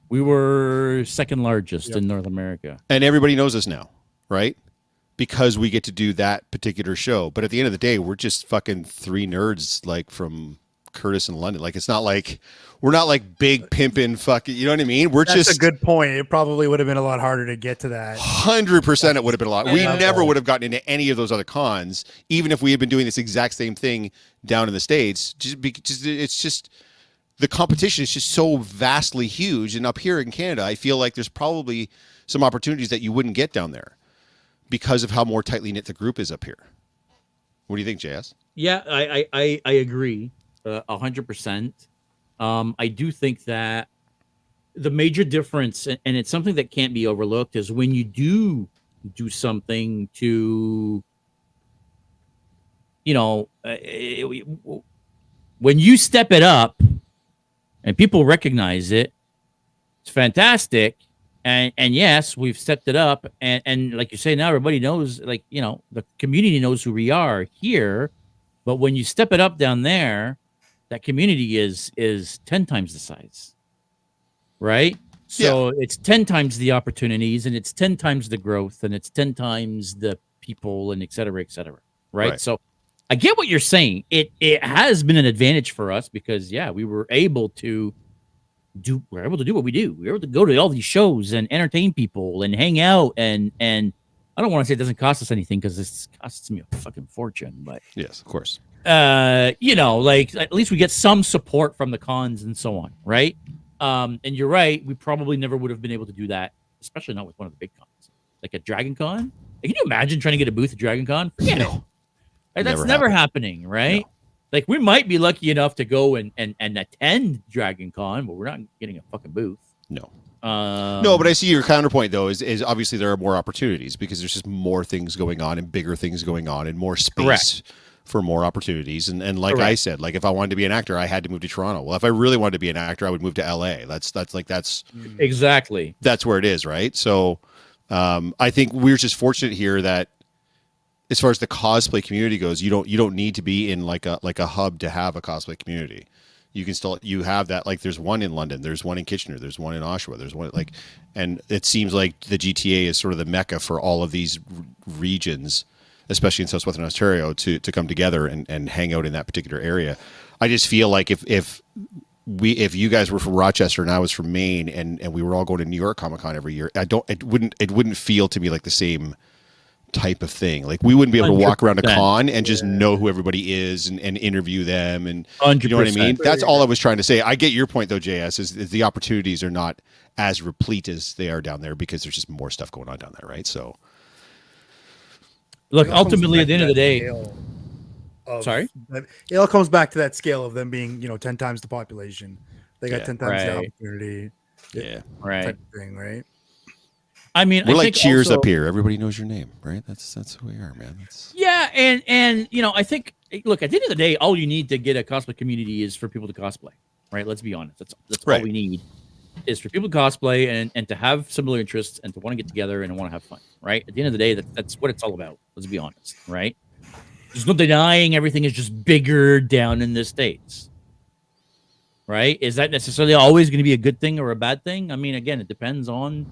B: we were second largest in North America.
D: And everybody knows us now, right? because we get to do that particular show. But at the end of the day, we're just fucking three nerds like from Curtis in London. Like, it's not like we're not like big pimpin' fucking, you know what I mean? We're
C: That's
D: just
C: a good point. It probably would have been a lot harder to get to that.
D: 100%. It would have been a lot. We
B: Yeah.
D: never would have gotten into any of those other cons, even if we had been doing this exact same thing down in the States. It's just the competition is just so vastly huge. And up here in Canada, I feel like there's probably some opportunities that you wouldn't get down there because of how more tightly knit the group is up here. What do you think, JS?
B: Yeah, I agree 100%. I do think that the major difference, and it's something that can't be overlooked, is when you do something to, when you step it up and people recognize it, it's fantastic. And yes, we've stepped it up, and like you say, now everybody knows, like, the community knows who we are here. But when you step it up down there, that community is 10 times the size, right? So it's 10 times the opportunities, and it's 10 times the growth, and it's 10 times the people, and et cetera, right? So I get what you're saying. It has been an advantage for us because we were able to do what we do. We were able to go to all these shows and entertain people and hang out, and I don't want to say it doesn't cost us anything because this costs me a fucking fortune, but
D: yes, of course.
B: Like, at least we get some support from the cons and so on, right? And you're right, we probably never would have been able to do that, especially not with one of the big cons, like at Dragon Con. Like, can you imagine trying to get a booth at Dragon Con? Forget it. Like, that's never happening, right? No. Like, we might be lucky enough to go and attend Dragon Con, but we're not getting a fucking booth.
D: No. No, but I see your counterpoint, though, is obviously there are more opportunities because there's just more things going on and bigger things going on and more space for more opportunities. And like I said, like, if I wanted to be an actor, I had to move to Toronto. Well, if I really wanted to be an actor, I would move to LA. That's
B: exactly.
D: That's where it is, right? So I think we're just fortunate here that as far as the cosplay community goes, you don't need to be in like a hub to have a cosplay community. You can still, you have that, like, there's one in London, there's one in Kitchener, there's one in Oshawa, there's one like, and it seems like the GTA is sort of the mecca for all of these regions, especially in Southwestern Ontario, to come together and hang out in that particular area. I just feel like if you guys were from Rochester and I was from Maine and we were all going to New York Comic Con every year, it wouldn't feel to me like the same type of thing. Like, we wouldn't be able to walk around a con and just know who everybody is and interview them, and
B: 100%.
D: You know what I mean? That's all I was trying to say. I get your point, though, JS, is the opportunities are not as replete as they are down there because there's just more stuff going on down there, right? So
B: look, ultimately at the end of the day,
C: it all comes back to that scale of them being 10 times the population. They got 10 times the opportunity.
B: Right.
C: Type of thing, right?
B: I mean,
D: we're
B: I
D: like
B: think
D: Cheers
B: also,
D: up here. Everybody knows your name, right? That's who we are, man.
B: And I think, look, at the end of the day, all you need to get a cosplay community is for people to cosplay, right? Let's be honest. That's all we need is for people to cosplay and to have similar interests and to want to get together and want to have fun, right? At the end of the day, that's what it's all about. Let's be honest, right? There's no denying everything is just bigger down in the States, right? Is that necessarily always going to be a good thing or a bad thing? I mean, again, it depends on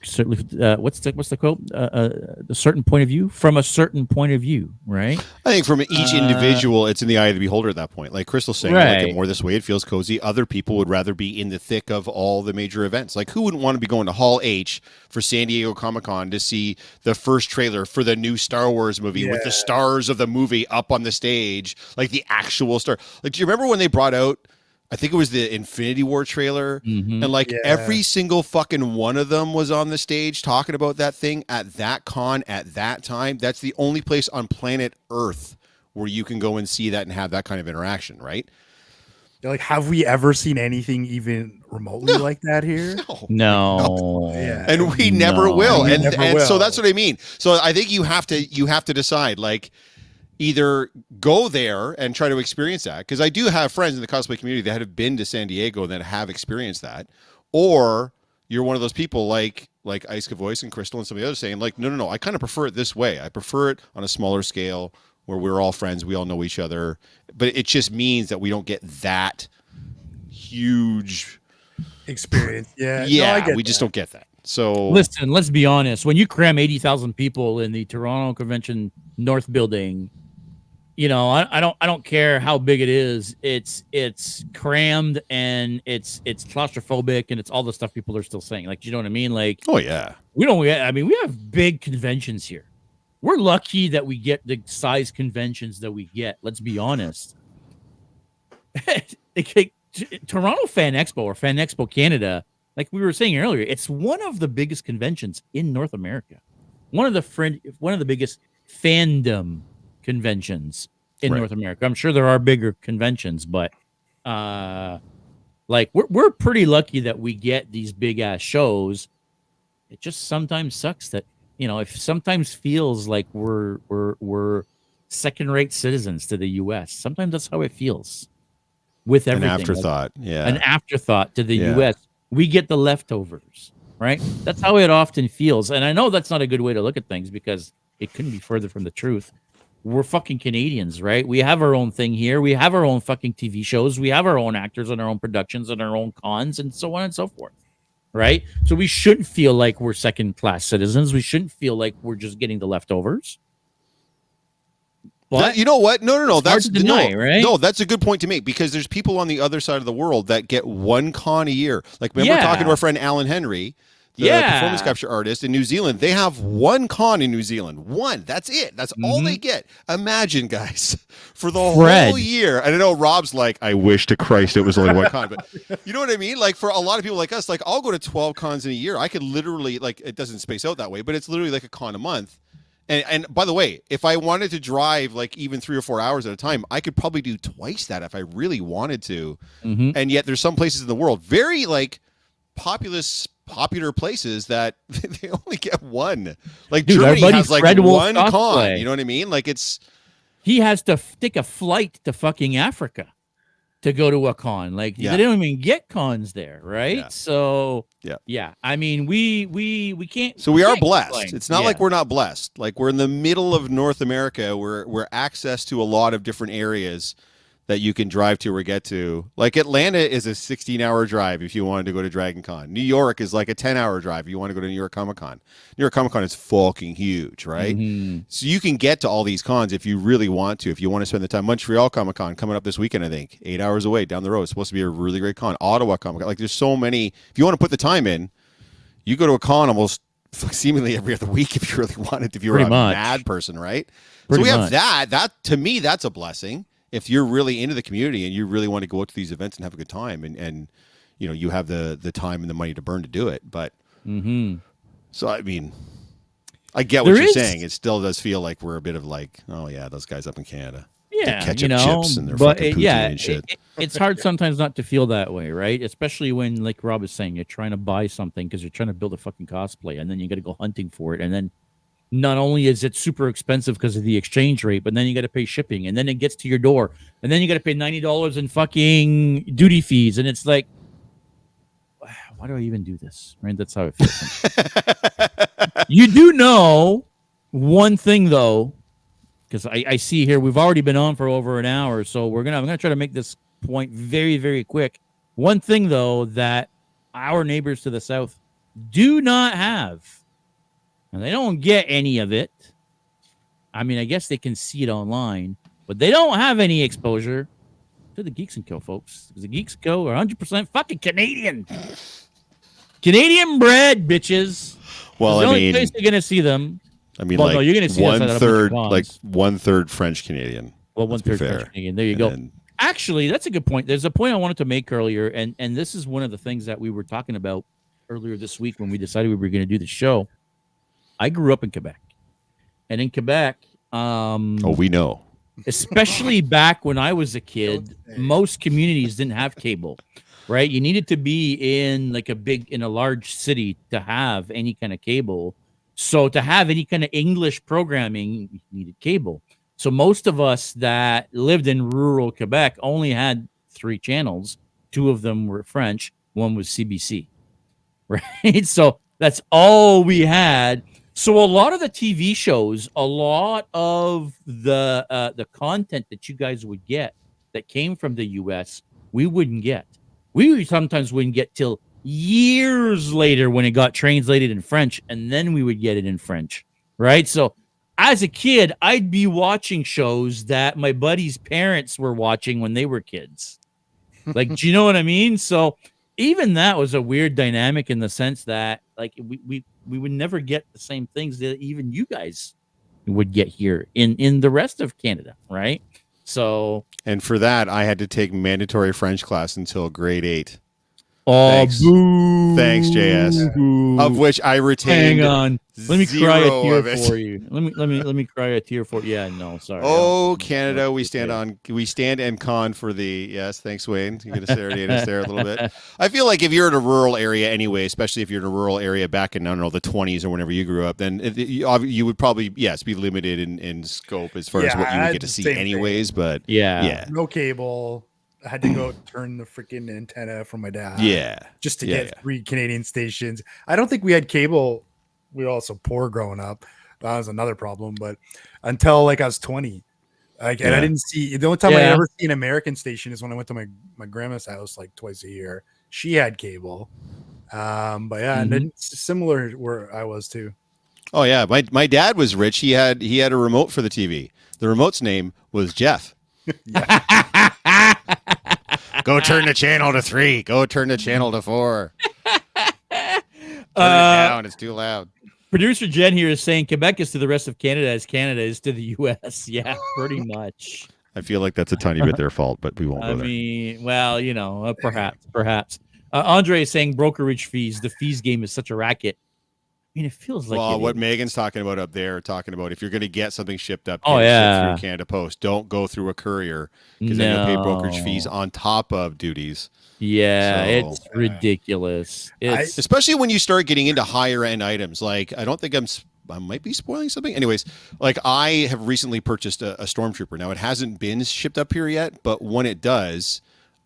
B: certainly what's the quote, a certain point of view, from a certain point of view, right?
D: I think from each individual, it's in the eye of the beholder at that point. Like Crystal's saying, I like it more this way, it feels cozy. Other people would rather be in the thick of all the major events. Like, who wouldn't want to be going to Hall H for San Diego Comic-Con to see the first trailer for the new Star Wars movie with the stars of the movie up on the stage, like the actual star? Like, do you remember when they brought out, I think it was the Infinity War trailer, and like every single fucking one of them was on the stage talking about that thing at that con at that time? That's the only place on planet Earth where you can go and see that and have that kind of interaction, right?
C: They're like, have we ever seen anything even remotely like that here?
B: No.
C: Yeah.
D: And we never will.
C: We
D: And
C: never
D: and
C: will.
D: so that's what I mean. So I think you have to decide, like, either go there and try to experience that, because I do have friends in the cosplay community that have been to San Diego that have experienced that, or you're one of those people like Iska Voice and Crystal and some of the others saying, like, no, I kind of prefer it this way. I prefer it on a smaller scale where we're all friends, we all know each other, but it just means that we don't get that huge
C: experience. Yeah,
D: yeah,
C: no, I get
D: we just
C: that.
D: don't get that. So
B: Listen, let's be honest. When you cram 80,000 people in the Toronto Convention North building, I don't care how big it is. It's crammed and it's claustrophobic and it's all the stuff people are still saying. Like, you know what I mean? Like,
D: oh yeah,
B: we have big conventions here. We're lucky that we get the size conventions that we get. Let's be honest. Toronto Fan Expo or Fan Expo Canada, like we were saying earlier, it's one of the biggest conventions in North America. One of the biggest fandom conventions in North America. I'm sure there are bigger conventions, but like we're pretty lucky that we get these big ass shows. It just sometimes sucks that it sometimes feels like we're second-rate citizens to the U.S. Sometimes that's how it feels with everything.
D: An afterthought,
B: an afterthought to the U.S. We get the leftovers, right? That's how it often feels, and I know that's not a good way to look at things because it couldn't be further from the truth. We're fucking Canadians, right? We have our own thing here. We have our own fucking TV shows. We have our own actors and our own productions and our own cons and so on and so forth. Right? So we shouldn't feel like we're second-class citizens. We shouldn't feel like we're just getting the leftovers. But
D: you know what? No. That's
B: hard to deny, right?
D: No, that's a good point to make because there's people on the other side of the world that get one con a year. Like, remember talking to our friend Alan Henry, the performance capture artist in New Zealand. They have one con in New Zealand. One. That's it. That's all they get. Imagine, guys, for the whole year. And I know Rob's like, I wish to Christ it was only one con. But you know what I mean? Like, for a lot of people like us, like, I'll go to 12 cons in a year. I could literally, like, it doesn't space out that way, but it's literally like a con a month. And by the way, if I wanted to drive like even 3 or 4 hours at a time, I could probably do twice that if I really wanted to. And yet there's some places in the world, very like popular places that they only get one. Like, dude, Germany has like one con. You know what I mean? Like,
B: he has to take a flight to fucking Africa to go to a con. Like, they don't even get cons there, right? Yeah. So yeah. I mean, we can't.
D: So we are blessed. Complain. It's not like we're not blessed. Like, we're in the middle of North America. We're access to a lot of different areas that you can drive to or get to. Like, Atlanta is a 16-hour drive if you wanted to go to Dragon Con. New York is like a 10-hour drive if you want to go to New York Comic Con. New York Comic Con is fucking huge, right? So you can get to all these cons if you really want to, if you want to spend the time. Montreal Comic Con coming up this weekend, I think. 8 hours away down the road. It's supposed to be a really great con. Ottawa Comic Con. Like, there's so many. If you want to put the time in, you go to a con almost seemingly every other week if you really wanted, if you were a mad person, right? So we have that. That, to me, that's a blessing. If you're really into the community and you really want to go out to these events and have a good time and you have the time and the money to burn to do it. But so, I mean, I get what you're saying. It still does feel like we're a bit of like, oh yeah, those guys up in Canada.
B: Yeah,
D: ketchup chips and their fucking poutine and shit.
B: It's hard sometimes not to feel that way, right? Especially when, like Rob is saying, you're trying to buy something because you're trying to build a fucking cosplay and then you got to go hunting for it. And then not only is it super expensive because of the exchange rate, but then you got to pay shipping, and then it gets to your door, and then you got to pay $90 in fucking duty fees, and it's like, why do I even do this? Right? That's how it feels. You do know one thing though, because I see here we've already been on for over an hour, so I'm gonna try to make this point very, very quick. One thing though that our neighbors to the south do not have. And they don't get any of it. I mean, I guess they can see it online, but they don't have any exposure to the Geeks & Co, folks. Because the Geeks & Co are 100% fucking Canadian. Canadian bred, bitches.
D: Well,
B: the only place you're going to see them.
D: I mean, like, you're gonna see one third French Canadian.
B: Well, 1/3 French Canadian. There you go. Actually, that's a good point. There's a point I wanted to make earlier, and this is one of the things that we were talking about earlier this week when we decided we were going to do the show. I grew up in Quebec, and in Quebec,
D: we know,
B: especially back when I was a kid, most communities didn't have cable, right? You needed to be in like in a large city to have any kind of cable. So to have any kind of English programming, you needed cable. So most of us that lived in rural Quebec only had 3 channels. 2 of them were French. One was CBC, right? So that's all we had. So a lot of the TV shows, a lot of the content that you guys would get that came from the U.S., we wouldn't get. We sometimes wouldn't get till years later when it got translated in French, and then we would get it in French, right? So as a kid, I'd be watching shows that my buddies' parents were watching when they were kids. Like, do you know what I mean? So even that was a weird dynamic in the sense that like we would never get the same things that even you guys would get here in the rest of Canada, right? So
D: And for that, I had to take mandatory French class until grade 8.
B: oh,
D: Thanks.
B: boo.
D: Thanks, JS. Of which I retained.
B: Hang on. Let me cry a
D: zero
B: tear
D: of it.
B: for you. Let me cry a tear for you. Yeah, no, sorry.
D: Oh, Canada, we stand and con for the yes. Thanks, Wayne. You're going to serenade us there a little bit. I feel like if you're in a rural area anyway, especially if you're in a rural area back in I don't know the 20s or whenever you grew up, then you would probably be limited in scope as far as what you would get to see anyways.
C: Thing.
D: But
B: yeah,
C: no cable. I had to go turn the freaking antenna from my dad.
D: Yeah,
C: just to get 3 Canadian stations. I don't think we had cable. We were also poor growing up. That was another problem. But until like I was 20, and I didn't see the only time I ever see an American station is when I went to my grandma's house like twice a year. She had cable, but yeah, and then similar where I was too.
D: Oh yeah, my dad was rich. He had a remote for the TV. The remote's name was Jeff. Go turn the channel to 3. Go turn the channel to 4. Turn it down. It's too loud.
B: Producer Jen here is saying Quebec is to the rest of Canada as Canada is to the U.S. Yeah, pretty much.
D: I feel like that's a tiny bit their fault, but we won't go there.
B: I mean, well, you know, perhaps. Andre is saying brokerage fees. The fees game is such a racket. I mean, it feels like
D: what Megan's talking about up there, talking about if you're going to get something shipped up
B: through
D: Canada Post, don't go through a courier because then you'll pay brokerage fees on top of duties.
B: Yeah, it's ridiculous.
D: Especially when you start getting into higher end items. Like, I don't think I might be spoiling something. Anyways, like I have recently purchased a Stormtrooper. Now, it hasn't been shipped up here yet, but when it does,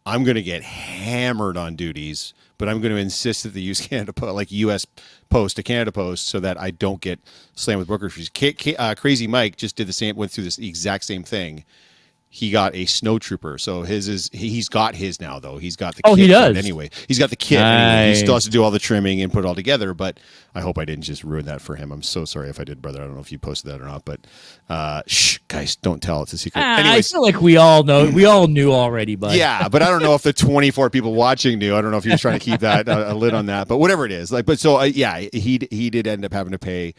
D: I'm going to get hammered on duties. But I'm going to insist that they use Canada like U.S. Post to Canada Post so that I don't get slammed with brokerage fees. Crazy Mike just did the same, went through this exact same thing. He got a snowtrooper, so he's got his now though. He's got the kit
B: he does
D: anyway. He's got the kit anyway. He still has to do all the trimming and put it all together. But I hope I didn't just ruin that for him. I'm so sorry if I did, brother. I don't know if you posted that or not, but shh, guys, don't tell. It's a secret. Anyways,
B: I feel like we all know. We all knew already, but
D: yeah, but I don't know if the 24 people watching knew. I don't know if he was trying to keep that a lid on that, but whatever it is, like, but so he did end up having to pay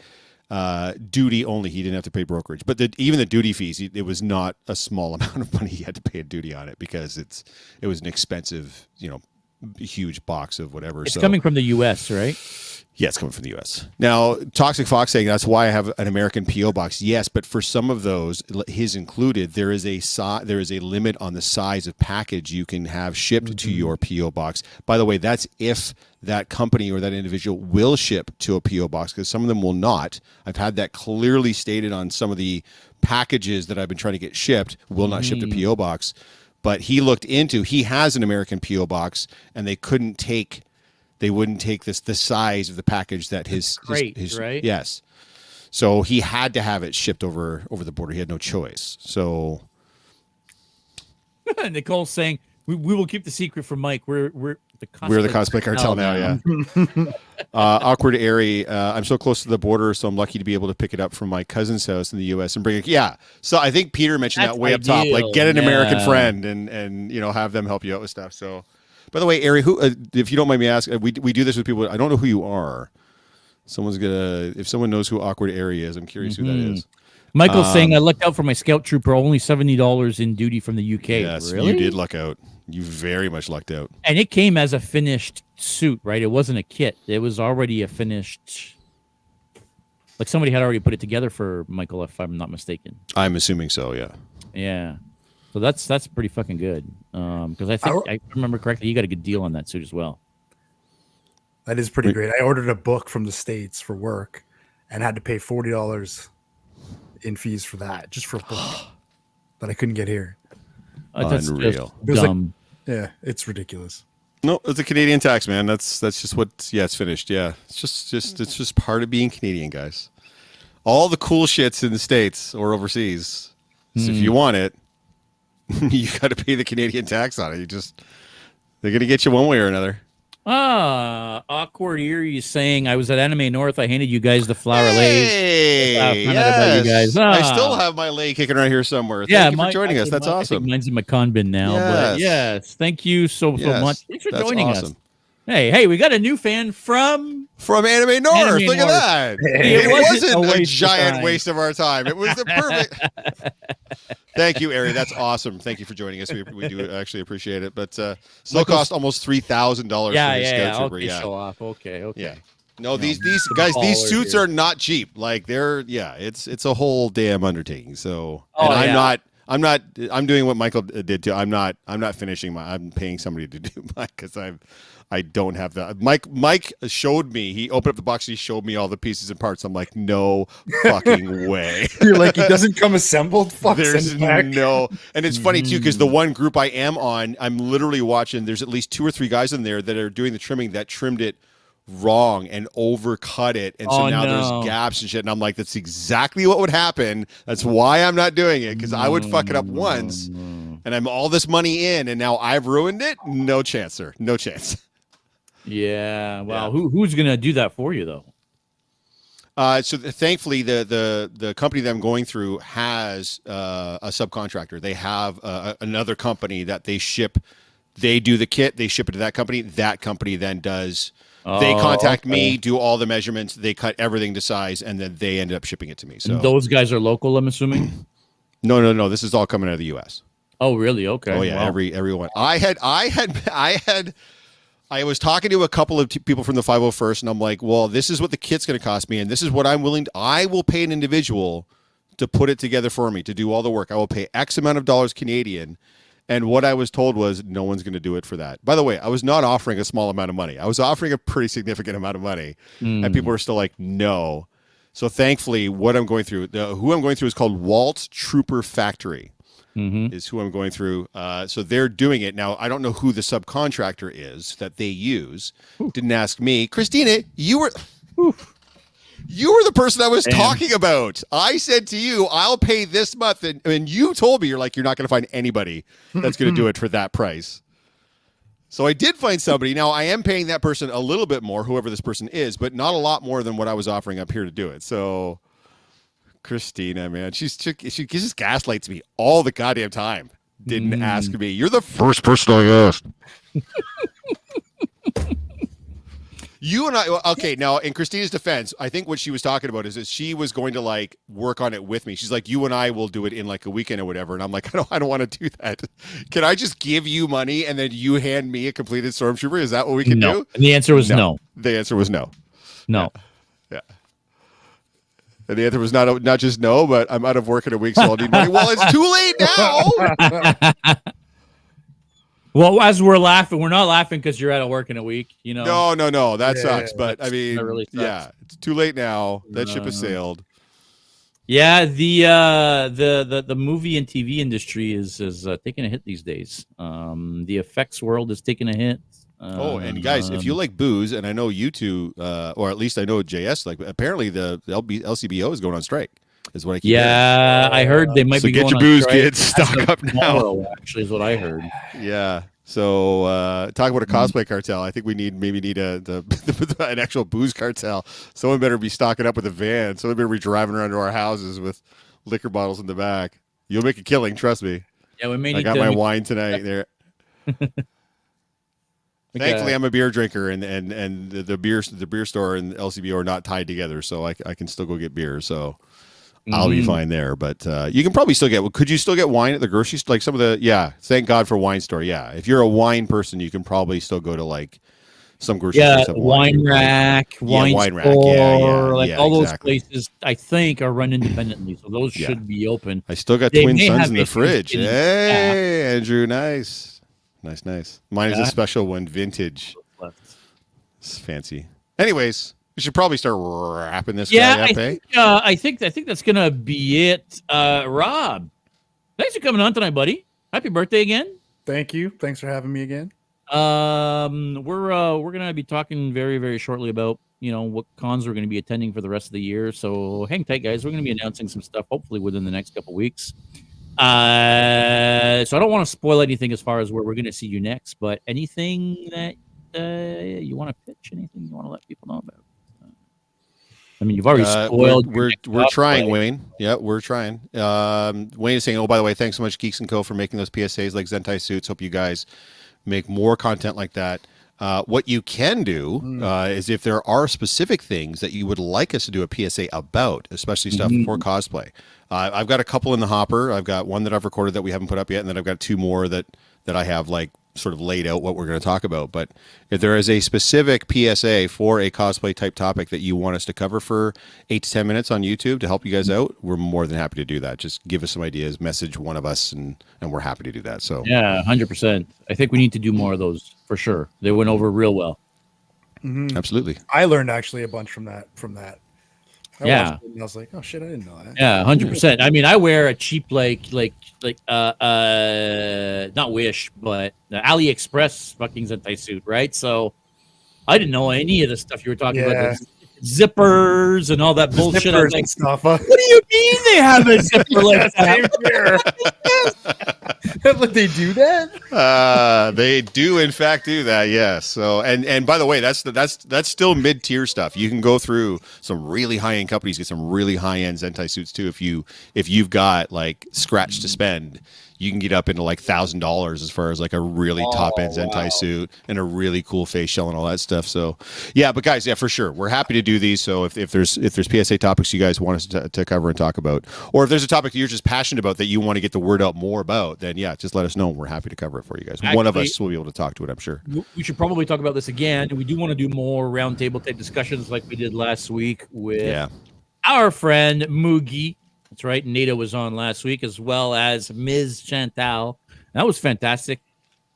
D: duty only. He didn't have to pay brokerage, but even the duty fees, it was not a small amount of money he had to pay a duty on it because it was an expensive, huge box of whatever.
B: It's coming from the U.S., right?
D: Yeah, it's coming from the U.S. Now, Toxic Fox saying that's why I have an American P.O. box. Yes, but for some of those, his included, there is a limit on the size of package you can have shipped to your P.O. box. By the way, that's if that company or that individual will ship to a P.O. box, because some of them will not. I've had that clearly stated on some of the packages that I've been trying to get shipped, will not ship to P.O. box. But he has an American P.O. box, and they wouldn't take the size of the package that his
B: right?
D: Yes. So he had to have it shipped over the border. He had no choice. So
B: Nicole's saying we will keep the secret from Mike. We're the
D: cosplay cartel now. Yeah. Awkward area. I'm so close to the border, so I'm lucky to be able to pick it up from my cousin's house in the U.S. and bring it. Yeah. So I think Peter mentioned that way
B: ideal.
D: Up top, like get an American friend and have them help you out with stuff. So. By the way, Ari, who, if you don't mind me asking, we do this with people. I don't know who you are. If someone knows who Awkward Ari is, I'm curious who that is.
B: Michael's saying I lucked out for my Scout Trooper, only $70 in duty from the UK.
D: Yes,
B: really?
D: You did luck out. You very much lucked out.
B: And it came as a finished suit, right? It wasn't a kit. It was already a finished. Like somebody had already put it together for Michael, if I'm not mistaken.
D: I'm assuming so. Yeah.
B: Yeah. So that's pretty fucking good. Because I think I remember correctly, you got a good deal on that suit as well.
C: That is pretty great. I ordered a book from the States for work and had to pay $40 in fees for that, just for a book that I couldn't get here.
B: That's
D: unreal.
B: Dumb.
C: It's ridiculous.
D: No, it's a Canadian tax, man. That's just what. Yeah, it's finished. Yeah, it's just part of being Canadian, guys. All the cool shits in the States or overseas. So if you want it, you got to pay the Canadian tax on it. They're going to get you one way or another.
B: Awkward Eerie is saying I was at Anime North. I handed you guys the flower lays.
D: Hey,
B: Found out about you
D: yes.
B: guys.
D: I still have my lay kicking around here somewhere. Thank you for joining us. That's
B: I think
D: awesome.
B: mine's in my con bin now, but yes, thank you so much. Thanks for joining us. Hey, we got a new fan from
D: Anime North. Look at that. It wasn't a giant waste of our time. It was the perfect. Thank you, Ari. That's awesome. Thank you for joining us. We do actually appreciate it. But still cost almost $3,000 for his Scout Trooper.
B: Okay, show off. Okay.
D: Yeah. No, these guys, these suits are not cheap. Like it's a whole damn undertaking. So, I'm doing what Michael did too. I'm not finishing I'm paying somebody to do mine because I don't have that. Mike showed me. He opened up the box. He showed me all the pieces and parts. I'm like, no fucking way.
C: You're like, it doesn't come assembled. Fuck,
D: there's no. And it's funny too because the one group I am on, I'm literally watching. There's at least 2 or 3 guys in there that are doing the trimming that trimmed it wrong and overcut it, and so now there's gaps and shit. And I'm like, that's exactly what would happen. That's why I'm not doing it, because I would fuck it up once, and I'm all this money in, and now I've ruined it. No chance, sir. No chance.
B: Yeah. Well, who's gonna do that for you though?
D: So thankfully, the company that I'm going through has a subcontractor. They have another company that they ship. They do the kit. They ship it to that company. That company then does. They contact me, do all the measurements. They cut everything to size, and then they ended up shipping it to me. So
B: and those guys are local, I'm assuming.
D: No. This is all coming out of the U.S.
B: Oh, really? Okay.
D: Oh yeah, wow. Everyone. I was talking to a couple of people from the 501st, and I'm like, well, this is what the kit's going to cost me, and this is what I'm willing to. I will pay an individual to put it together for me, to do all the work. I will pay X amount of dollars Canadian. And what I was told was no one's going to do it for that. By the way, I was not offering a small amount of money. I was offering a pretty significant amount of money. And people were still like, no. So thankfully, what I'm going through, who I'm going through is called Walt Trooper Factory. Is who I'm going through. So they're doing it. Now, I don't know who the subcontractor is that they use. Didn't ask me. Christina, you were the person I was talking about. I said to you, I'll pay this month. And you told me, you're like, you're not going to find anybody that's going to do it for that price. So I did find somebody. Now, I am paying that person a little bit more, whoever this person is, but not a lot more than what I was offering up here to do it. So Christina, man, she just gaslights me all the goddamn time. Didn't ask me. You're the first person I asked. You and I, okay, now in Christina's defense, I think what she was talking about is that she was going to like work on it with me. She's like, you and I will do it in like a weekend or whatever. And I'm like, I don't want to do that. Can I just give you money and then you hand me a completed Stormtrooper? Is that what we can do?
B: And the answer was no.
D: The answer was no.
B: No.
D: Yeah. And the answer was not just no, but I'm out of work in a week, so I'll need money. Well, it's too late now.
B: Well, as we're laughing, we're not laughing because you're out of work in a week, you know.
D: No, that sucks. But I mean,
B: really sucks.
D: Yeah, it's too late now. That ship has sailed.
B: Yeah, the movie and TV industry is taking a hit these days. The effects world is taking a hit.
D: And guys, if you like booze, and I know you two, or at least I know JS, like apparently the LCBO is going on strike. Is what I keep hearing.
B: I heard they might be going
D: get your booze, kids. Stock up now.
B: Actually, is what I heard.
D: Yeah. So talk about a cosplay cartel. I think we need an actual booze cartel. Someone better be stocking up with a van. Someone better be driving around to our houses with liquor bottles in the back. You'll make a killing, trust me.
B: Yeah, we may need
D: I got my wine tonight there. Thankfully, I'm a beer drinker, and the beer store and LCBO are not tied together, so I can still go get beer. So I'll be fine there. But you can probably still get. Could you still get wine at the grocery store? Like some of the thank God for Wine Store. Yeah, if you're a wine person, you can probably still go to like some grocery stores.
B: Wine Rack, Wine Store, all those places. I think are run independently, so those should be open.
D: I still got Twin Suns in the fridge. Hey, Andrew, nice. Mine is a special one, vintage. It's fancy. Anyways, we should probably start wrapping this guy up.
B: I think that's gonna be it. Rob, thanks for coming on tonight, buddy. Happy birthday again.
C: Thank you. Thanks for having me again.
B: We're gonna be talking very, very shortly about what cons we're gonna be attending for the rest of the year. So hang tight, guys. We're gonna be announcing some stuff hopefully within the next couple weeks. So I don't want to spoil anything as far as where we're going to see you next, but anything that you want to pitch anything you want to let people know about? I mean, you've already spoiled.
D: We're trying, Wayne. Yeah, we're trying. Wayne is saying, "Oh, by the way, thanks so much, Geeks and Co, for making those PSAs like Zentai suits. Hope you guys make more content like that." What you can do is if there are specific things that you would like us to do a PSA about, especially stuff for cosplay. I've got a couple in the hopper. I've got one that I've recorded that we haven't put up yet, and then I've got 2 more that I have like sort of laid out what we're going to talk about. But if there is a specific PSA for a cosplay type topic that you want us to cover for 8 to 10 minutes on YouTube to help you guys out, we're more than happy to do that. Just give us some ideas, message one of us, and we're happy to do that. So
B: yeah, 100%. I think we need to do more of those for sure. They went over real well.
D: Absolutely.
C: I learned actually a bunch from that. I
B: Yeah.
C: watched it and I was like, oh shit, I didn't know that.
B: Yeah, 100%. I mean, I wear a cheap not Wish, but the AliExpress fucking Zentai suit, right? So I didn't know any of the stuff you were talking about. The zippers and all that bullshit. I was like,
C: stuff.
B: what do you mean they have a zipper like that?
C: Would they do that?
D: They do in fact do that, yes. So and by the way, that's still mid-tier stuff. You can go through some really high-end companies, get some really high-end Zentai suits too. If you've got like scratch to spend, you can get up into like $1,000 as far as like a really top-end Zentai suit and a really cool face shell and all that stuff. So yeah, but guys, yeah, for sure, we're happy to do these. So if there's PSA topics you guys want us to cover and talk about, or if there's a topic that you're just passionate about that you want to get the word out more about, then yeah, just let us know. We're happy to cover it for you guys.
B: Actually,
D: one of us will be able to talk to it, I'm sure.
B: We should probably talk about this again. We do want to do more roundtable type discussions like we did last week with our friend Moogie. That's right. Nada was on last week, as well as Ms. Chantal. That was fantastic.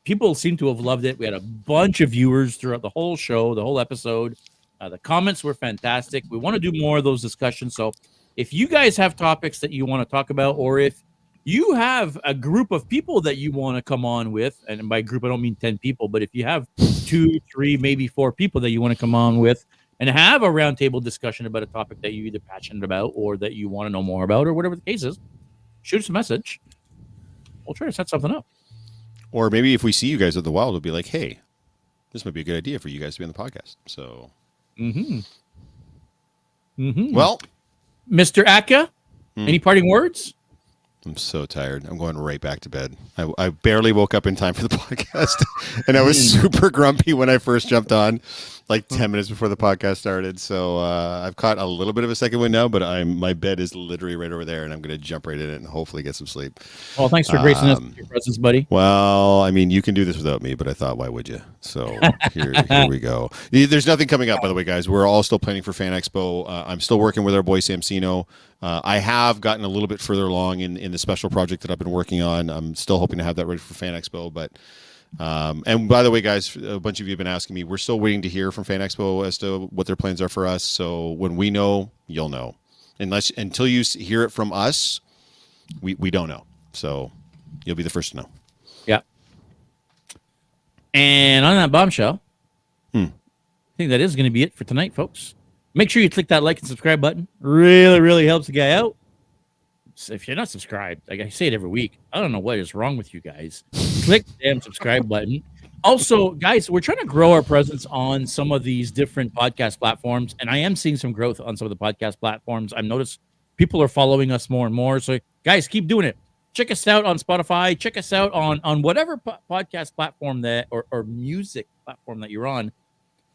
B: People seem to have loved it. We had a bunch of viewers throughout the whole show, the whole episode. The comments were fantastic. We want to do more of those discussions. So if you guys have topics that you want to talk about, or if you have a group of people that you want to come on with, and by group, I don't mean 10 people, but if you have 2, 3, maybe 4 people that you want to come on with and have a roundtable discussion about a topic that you're either passionate about or that you want to know more about, or whatever the case is, shoot us a message. We'll try to set something up.
D: Or maybe if we see you guys at the wild, we'll be like, hey, this might be a good idea for you guys to be on the podcast. So, well,
B: Mr. Akka, any parting words?
D: I'm so tired. I'm going right back to bed. I barely woke up in time for the podcast, and I was super grumpy when I first jumped on, like 10 minutes before the podcast started. So I've caught a little bit of a second wind now, but my bed is literally right over there, and I'm going to jump right in it and hopefully get some sleep.
B: Well, thanks for gracing us with your presence, buddy.
D: Well, I mean, you can do this without me, but I thought, why would you? So here we go. There's nothing coming up, by the way, guys. We're all still planning for Fan Expo. I'm still working with our boy Samsino. I have gotten a little bit further along in the special project that I've been working on. I'm still hoping to have that ready for Fan Expo. But and by the way, guys, a bunch of you have been asking me. We're still waiting to hear from Fan Expo as to what their plans are for us. So when we know, you'll know. Until you hear it from us, we don't know. So you'll be the first to know.
B: Yeah. And on that bombshell, I think that is going to be it for tonight, folks. Make sure you click that like and subscribe button. Really, really helps the guy out. So if you're not subscribed, like I say it every week, I don't know what is wrong with you guys. Click the damn subscribe button. Also, guys, we're trying to grow our presence on some of these different podcast platforms, and I am seeing some growth on some of the podcast platforms. I've noticed people are following us more and more. So, guys, keep doing it. Check us out on Spotify. Check us out on whatever podcast platform that or music platform that you're on.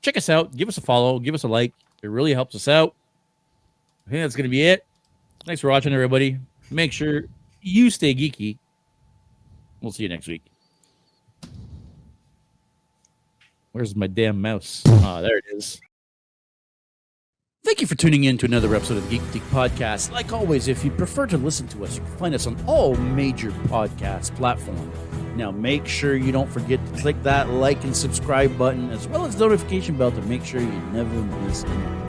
B: Check us out. Give us a follow. Give us a like. It really helps us out. I think that's going to be it. Thanks for watching, everybody. Make sure you stay geeky. We'll see you next week. Where's my damn mouse? Ah, there it is. Thank you for tuning in to another episode of the Geek Boutique Podcast. Like always, if you prefer to listen to us, you can find us on all major podcast platforms. Now, make sure you don't forget to click that like and subscribe button, as well as the notification bell to make sure you never miss anything.